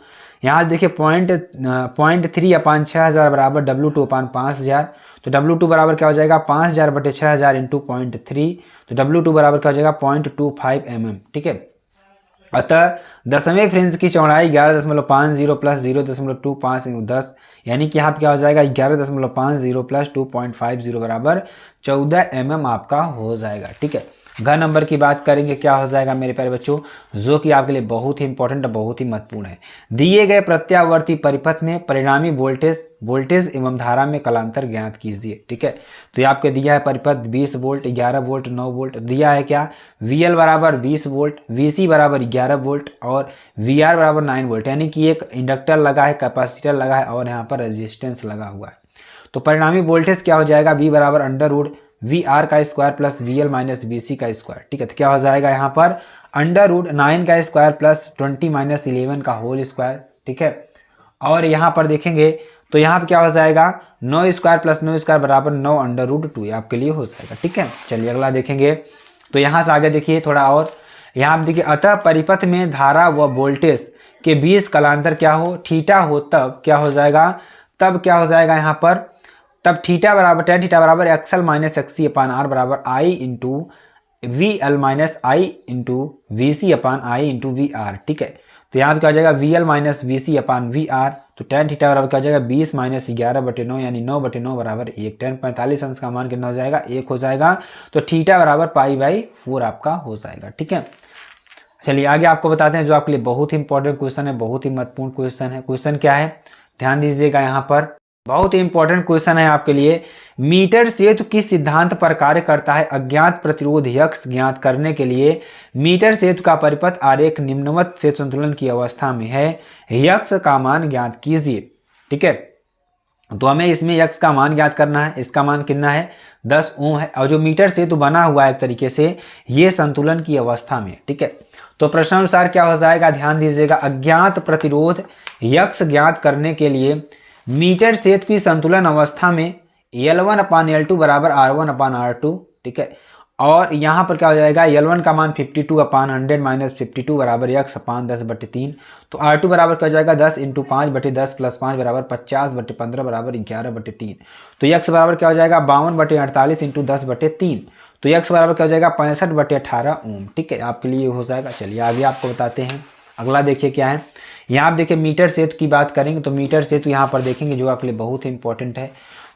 यहाँ देखिए 0.3 अपान 6000 बराबर W2 अपान 5000, तो W2 बराबर क्या हो जाएगा 5000/6000 इंटू 0.3, तो W2 बराबर क्या हो जाएगा 0.25 mm। ठीक है, अतः 10वें फ्रिंज की चौड़ाई 11.50 प्लस 0.25 10 यानी कि यहाँ पे क्या हो जाएगा 11.50 प्लस 2.50 बराबर 14 mm आपका हो जाएगा। ठीक है, घ नंबर की बात करेंगे, क्या हो जाएगा मेरे प्यारे बच्चों, जो कि आपके लिए बहुत ही इंपॉर्टेंट बहुत ही महत्वपूर्ण है। दिए गए प्रत्यावर्ती परिपथ में परिणामी वोल्टेज एवं धारा में कलांतर ज्ञात कीजिए। ठीक है, तो ये आपके दिया है परिपथ 20 वोल्ट, 11 वोल्ट, 9 वोल्ट, दिया है क्या VL बराबर 20 वोल्ट, VC बराबर 11 वोल्ट और VR बराबर 9 वोल्ट, यानी कि एक इंडक्टर लगा है, कैपेसिटर लगा है और यहाँ पर रेजिस्टेंस लगा हुआ है। तो परिणामी वोल्टेज क्या हो जाएगा, V बराबर अंडर रूट VR का square plus VL minus VC का स्क्वायर। ठीक है, तो क्या हो जाएगा यहाँ पर अंडर रूट 9 का स्क्वायर प्लस 20 माइनस 11 का होल स्क्वायर। ठीक है, और यहाँ पर देखेंगे तो यहाँ पे क्या हो जाएगा 9² + 9² बराबर 9√2 आपके लिए हो जाएगा। ठीक है, चलिए अगला देखेंगे। तो यहाँ से आगे देखिए थोड़ा और, यहाँ पे देखिए अतः परिपथ में धारा व वोल्टेज के बीच कालांतर क्या हो, थीटा हो, तब क्या हो जाएगा, तब क्या हो जाएगा यहाँ पर, तब थीटा बराबर tan थीटा बराबर XL - XC/R बराबर I into VL - I into VC/I into VR। ठीक है, तो यहाँ पे क्या हो जाएगा VL - VC/VR। तो tan थीटा बराबर क्या हो जाएगा 20 - 11/9 यानी 9/9 बराबर 1। tan 45 अंश का मान कितना हो जाएगा 1 हो जाएगा। तो थीटा बराबर π/4 आपका हो जाएगा। ठीक है, चलिए आगे आपको बताते हैं जो आपके लिए बहुत ही इंपॉर्टेंट क्वेश्चन है, बहुत ही महत्वपूर्ण क्वेश्चन है। क्वेश्चन क्या है, ध्यान दीजिएगा, यहाँ पर बहुत ही इंपॉर्टेंट क्वेश्चन है आपके लिए। मीटर सेतु किस सिद्धांत पर कार्य करता है? अज्ञात प्रतिरोध यक्स ज्ञात करने के लिए मीटर सेतु का परिपथ आरेख निम्नवत सेतु संतुलन की अवस्था में है, यक्स का मान ज्ञात कीजिए। ठीक है, तो हमें इसमें यक्स का मान ज्ञात करना है। इसका मान कितना है 10 ओम है, और जो मीटर सेतु बना हुआ है एक तरीके से ये संतुलन की अवस्था में। ठीक है, तो प्रश्नानुसार क्या हो जाएगा, ध्यान दीजिएगा, अज्ञात प्रतिरोध यक्स ज्ञात करने के लिए मीटर सेतु की संतुलन अवस्था में L1/L2 बराबर R1/R2। ठीक है, और यहाँ पर क्या हो जाएगा L1 का मान 52/100 - 52 बराबर x/10/3। तो R2 बराबर क्या हो जाएगा 10 × 5/10 + 5 बराबर 50/15 बराबर 11/3। तो x बराबर क्या हो जाएगा 52/48 × 10/3। तो x बराबर क्या हो जाएगा 65/18 ओम। ठीक है, आपके लिए हो जाएगा। चलिए आगे आपको बताते हैं। अगला देखिए क्या है, यहाँ आप देखिए मीटर सेतु की बात करेंगे तो मीटर सेतु यहाँ पर देखेंगे जो आपके लिए बहुत ही इंपॉर्टेंट है।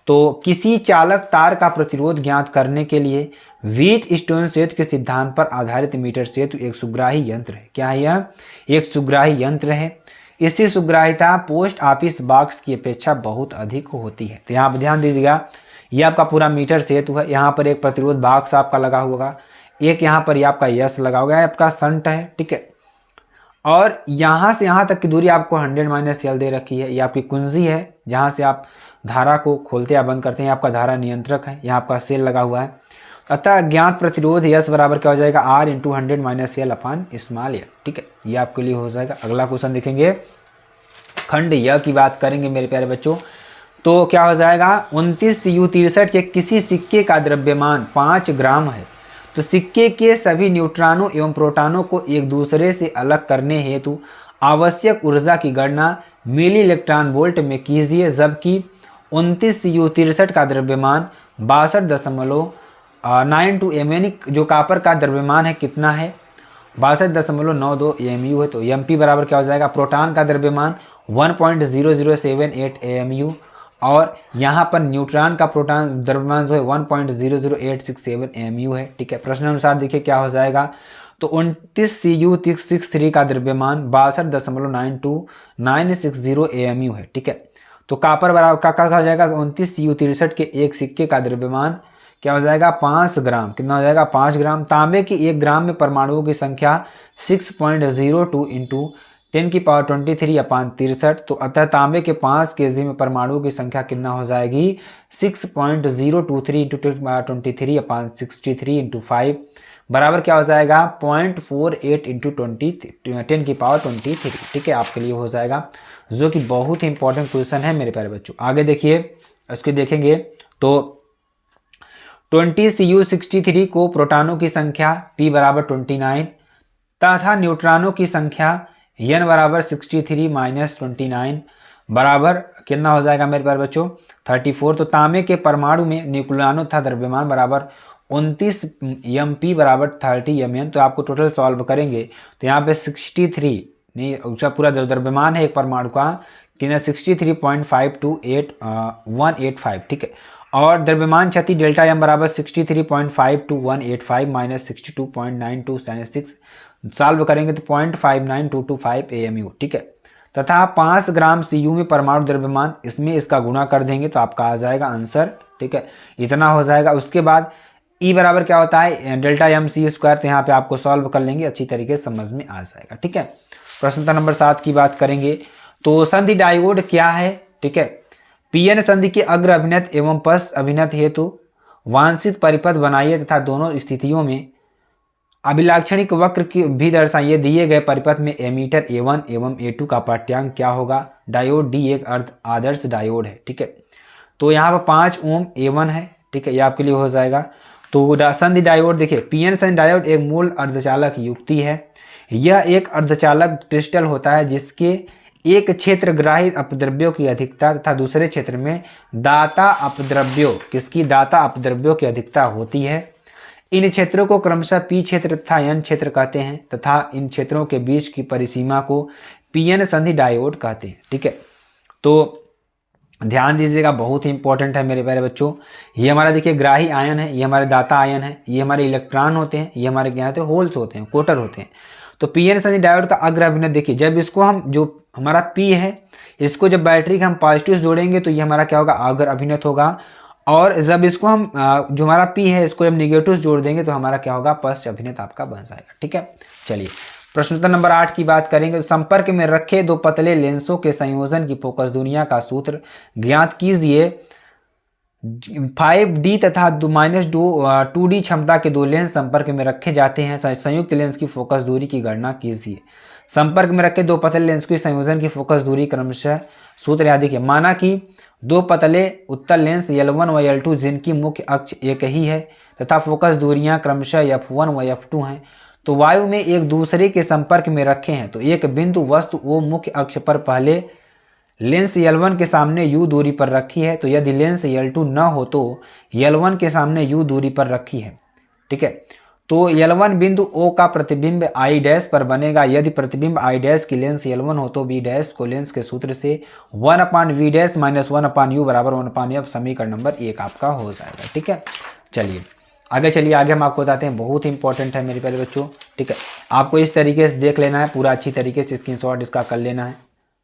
तो किसी चालक तार का प्रतिरोध ज्ञात करने के लिए व्हीटस्टोन सेतु के सिद्धांत पर आधारित मीटर सेतु एक सुग्राही यंत्र है। क्या है यह? एक सुग्राही यंत्र है। इसकी सुग्राहिता पोस्ट ऑफिस बॉक्स की अपेक्षा बहुत अधिक होती है। तो यहाँ पर ध्यान दीजिएगा, यह आपका पूरा मीटर सेतु है। यहाँ पर एक प्रतिरोध बॉक्स आपका लगा होगा, एक यहाँ पर आपका यस लगा होगा, आपका संट है। ठीक है, और यहाँ से यहाँ तक की दूरी आपको 100 - L दे रखी है। ये आपकी कुंजी है जहाँ से आप धारा को खोलते या बंद करते हैं। आपका धारा नियंत्रक है, यहाँ आपका सेल लगा हुआ है। अतः ज्ञात प्रतिरोध यस बराबर क्या हो जाएगा R × 100 - L/l। ठीक है, ये आपके लिए हो जाएगा। अगला क्वेश्चन देखेंगे, खंड य की बात करेंगे मेरे प्यारे बच्चों। तो क्या हो जाएगा 29 Cu63 के किसी सिक्के का द्रव्यमान 5 ग्राम है। तो सिक्के के सभी न्यूट्रॉनों एवं प्रोटॉनों को एक दूसरे से अलग करने हेतु आवश्यक ऊर्जा की गणना मिली इलेक्ट्रॉन वोल्ट में कीजिए, जबकि 29 Cu63 का द्रव्यमान 62.92 m यानी जो कापर का द्रव्यमान है कितना है 62.92 mu है। तो mp बराबर क्या हो जाएगा, प्रोटॉन का द्रव्यमान 1.0078 amu और यहाँ पर न्यूट्रॉन का प्रोटॉन द्रव्यमान जो है 1.00867 mu है। ठीक है, प्रश्न अनुसार देखिए क्या हो जाएगा। तो 29 Cu63 का द्रव्यमान 62.92960 amu है। ठीक है, तो कापर बराबर का हो जाएगा 29 Cu63 के एक सिक्के का द्रव्यमान क्या हो जाएगा 5 ग्राम। कितना हो जाएगा 5 ग्राम। तांबे की 1 ग्राम में परमाणुओं की संख्या 6.02 × 10⁻23/63। तो अतः तांबे के 5 kg में परमाणुओं की संख्या कितना हो जाएगी 6.023 × 10⁻23/63 × 5 बराबर क्या हो जाएगा 0.48 × 10⁻23। ठीक है, आपके लिए हो जाएगा, जो कि बहुत ही इंपॉर्टेंट क्वेश्चन है मेरे प्यारे बच्चों। आगे देखिए इसको देखेंगे तो 20 Cu63 को प्रोटॉनों की संख्या P बराबर 29 तथा न्यूट्रॉनों की संख्या N बराबर 63 - 29 बराबर कितना हो जाएगा मेरे प्यारे बच्चों 34। तो तांबे के परमाणु में न्यूक्लियनों तथा द्रव्यमान बराबर 29 mp बराबर 30 mn। तो आपको टोटल सॉल्व करेंगे तो यहाँ पे 63 नहीं उसका पूरा द्रव्यमान है एक परमाणु का कितना 63.528185। ठीक है, और द्रव्यमान क्षति डेल्टा एम बराबर 63.52185 - 62.9296 सॉल्व करेंगे तो 0.59225 amu। ठीक है, तथा 5 ग्राम Cu में परमाणु द्रव्यमान इसमें इसका गुणा कर देंगे तो आपका आ जाएगा आंसर। ठीक है, इतना हो जाएगा। उसके बाद E बराबर क्या होता है डेल्टा mc²। तो यहाँ पे आपको सॉल्व कर लेंगे, अच्छी तरीके से समझ में आ जाएगा। ठीक है, प्रश्न नंबर 7 की बात करेंगे तो संधि डायोड क्या है। ठीक है, पीएन संधि के अग्र अभिनत एवं पश्च अभिनत हेतु वांछित परिपथ बनाइए तथा दोनों स्थितियों में अभिलाक्षणिक वक्र की भी दर्शाइए। दिए गए परिपथ में एमीटर A1 एवं A2 का पाठ्यांक क्या होगा। डायोड D एक आदर्श डायोड है, ठीक है। तो यहाँ पर 5 ओम A1 है, ठीक है, ये आपके लिए हो जाएगा। तो संधि डायोड देखिए, पीएन संधि डायोड एक मूल अर्धचालक युक्ति है। यह एक अर्धचालक क्रिस्टल होता है जिसके एक क्षेत्र ग्राही अपद्रव्यों की अधिकता तथा दूसरे क्षेत्र में दाता अपद्रव्यों की अधिकता होती है। इन क्षेत्रों को क्रमशः पी क्षेत्र तथा एन क्षेत्र कहते हैं तथा इन क्षेत्रों के बीच की परिसीमा को पीएन संधि डायोड कहते हैं, ठीक है। तो ध्यान दीजिएगा, बहुत ही इंपॉर्टेंट है मेरे प्यारे बच्चों। ये हमारा देखिए ग्राही आयन है, ये हमारे दाता आयन है, ये हमारे इलेक्ट्रॉन होते हैं, ये हमारे क्या होते हैं, होल्स होते हैं, कोटर होते हैं। तो पीएन संधि डायोड का अग्र अभिनत देखिए, जब इसको हम जो हमारा पी है इसको जब बैटरी के हम पॉजिटिव जोड़ेंगे तो ये हमारा क्या होगा, अग्र अभिनत होगा। और जब इसको हम जो हमारा पी है इसको जब निगेटिव जोड़ देंगे तो हमारा क्या होगा, पश्च अभिनत आपका बन जाएगा, ठीक है। चलिए प्रश्नोत्तर नंबर 8 की बात करेंगे। तो संपर्क में रखे दो पतले लेंसों के संयोजन की फोकस दूरियां का सूत्र ज्ञात कीजिए। 5D तथा -2D क्षमता के दो लेंस संपर्क में रखे जाते हैं। संयुक्त लेंस की फोकस दूरी की गणना कीजिए। संपर्क में रखे दो पतले लेंस के संयोजन की फोकस दूरी क्रमशः सूत्र याद रखिए। माना कि दो पतले उत्तल लेंस L1 व L2 जिनकी मुख्य अक्ष एक ही है तथा फोकस दूरियां क्रमशः F1 व F2 हैं, तो वायु में एक दूसरे के संपर्क में रखे हैं। तो एक बिंदु वस्तु O मुख्य अक्ष पर पहले लेंस L1 के सामने U दूरी पर रखी है। तो यदि लेंस L2 न हो तो L1 के सामने U दूरी पर रखी है, ठीक है। तो L1 बिंदु O का प्रतिबिंब I डैश पर बनेगा। यदि प्रतिबिंब I डैश की लेंस L1 हो तो B डैश को लेंस के सूत्र से 1/V डैश माइनस 1/U बराबर 1/F समीकरण नंबर 1 आपका हो जाएगा, ठीक है। चलिए आगे हम आपको बताते हैं, बहुत इंपॉर्टेंट है मेरे प्यारे बच्चों, ठीक है। आपको इस तरीके से देख लेना है, पूरा अच्छी तरीके से स्क्रीनशॉट इसका कर लेना है,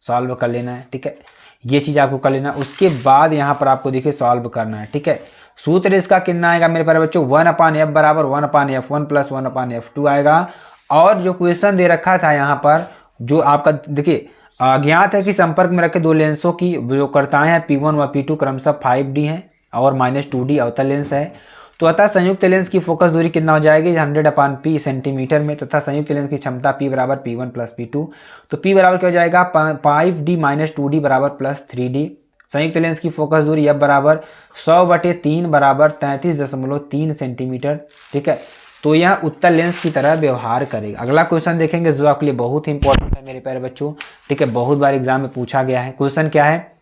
सॉल्व कर लेना है, ठीक है। ये चीज़ आपको कर लेना है, उसके बाद यहाँ पर आपको देखिए सॉल्व करना है, ठीक है। सूत्र इसका कितना आएगा मेरे प्यारे बच्चों, 1/F बराबर 1/F1 प्लस 1/F2 आएगा। और जो क्वेश्चन दे रखा था यहाँ पर, जो आपका देखिए ज्ञात है कि संपर्क में रखे दो लेंसों की जो कर्ताएं हैं P1 व P2 क्रमशः 5D हैं और -2D अवतल लेंस है। तो अतः संयुक्त लेंस की फोकस दूरी कितना हो जाएगी, 100/P सेंटीमीटर में, तथा संयुक्त लेंस की क्षमता P बराबर P1 प्लस P2। तो P बराबर क्या हो जाएगा, 5D - 2D बराबर +3D। संयुक्त लेंस की फोकस दूरी F बराबर 100/3 बराबर 33.3 सेंटीमीटर, ठीक है। तो यह उत्तल लेंस की तरह व्यवहार करेगा। अगला क्वेश्चन देखेंगे जो आपके लिए बहुत ही इंपॉर्टेंट है मेरे प्यारे बच्चों, ठीक है। बहुत बार एग्जाम में पूछा गया है। क्वेश्चन क्या है,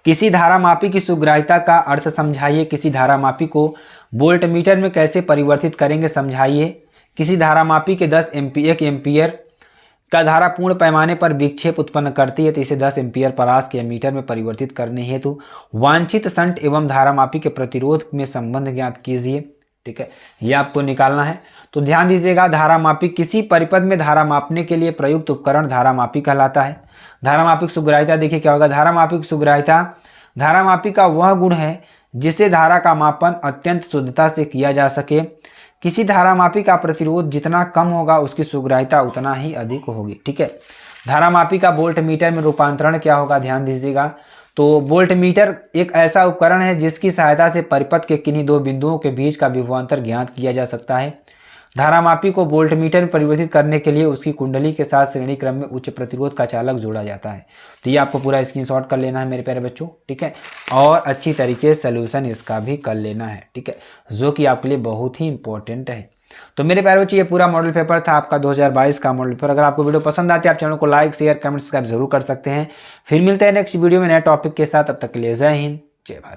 किसी धारामापी की सुग्राह्यता का अर्थ समझाइए। किसी धारामापी को वोल्टमीटर में कैसे परिवर्तित करेंगे समझाइए। किसी धारामापी के 1 एम्पीयर का धारा पूर्ण पैमाने पर विक्षेप उत्पन्न करती है, तो इसे 10 एम्पीयर परास के मीटर में परिवर्तित करने हेतु वांछित शंट एवं धारामापी के प्रतिरोध में संबंध ज्ञात कीजिए, ठीक है। ये आपको निकालना है। तो ध्यान दीजिएगा, धारामापी किसी परिपथ में धारा मापने के लिए प्रयुक्त उपकरण धारामापी कहलाता है। धारामापी की सुग्राह्यता देखिए क्या होगा, धारामापी की सुग्राह्यता धारामापी का वह गुण है जिससे धारा का मापन अत्यंत शुद्धता से किया जा सके। किसी धारामापी का प्रतिरोध जितना कम होगा उसकी सुग्राह्यता उतना ही अधिक होगी, ठीक है। धारामापी का वोल्टमीटर में रूपांतरण क्या होगा, ध्यान दीजिएगा। तो वोल्टमीटर एक ऐसा उपकरण है जिसकी सहायता से परिपथ के किन्हीं दो बिंदुओं के बीच का विभवांतर ज्ञात किया जा सकता है। धारामापी को वोल्टमीटर में परिवर्तित करने के लिए उसकी कुंडली के साथ श्रेणी क्रम में उच्च प्रतिरोध का चालक जोड़ा जाता है। तो ये आपको पूरा स्क्रीनशॉट कर लेना है मेरे प्यारे बच्चों, ठीक है। और अच्छी तरीके से सोल्यूशन इसका भी कर लेना है, ठीक है, जो कि आपके लिए बहुत ही इंपॉर्टेंट है। तो मेरे प्यारे बच्चों, ये पूरा मॉडल पेपर था आपका 2022 का मॉडल पेपर। अगर आपको वीडियो पसंद आती है आप चैनल को लाइक शेयर कमेंट सब्सक्राइब जरूर कर सकते हैं। फिर मिलते हैं नेक्स्ट वीडियो में नए टॉपिक के साथ, तब तक के लिए जय हिंद जय भारत।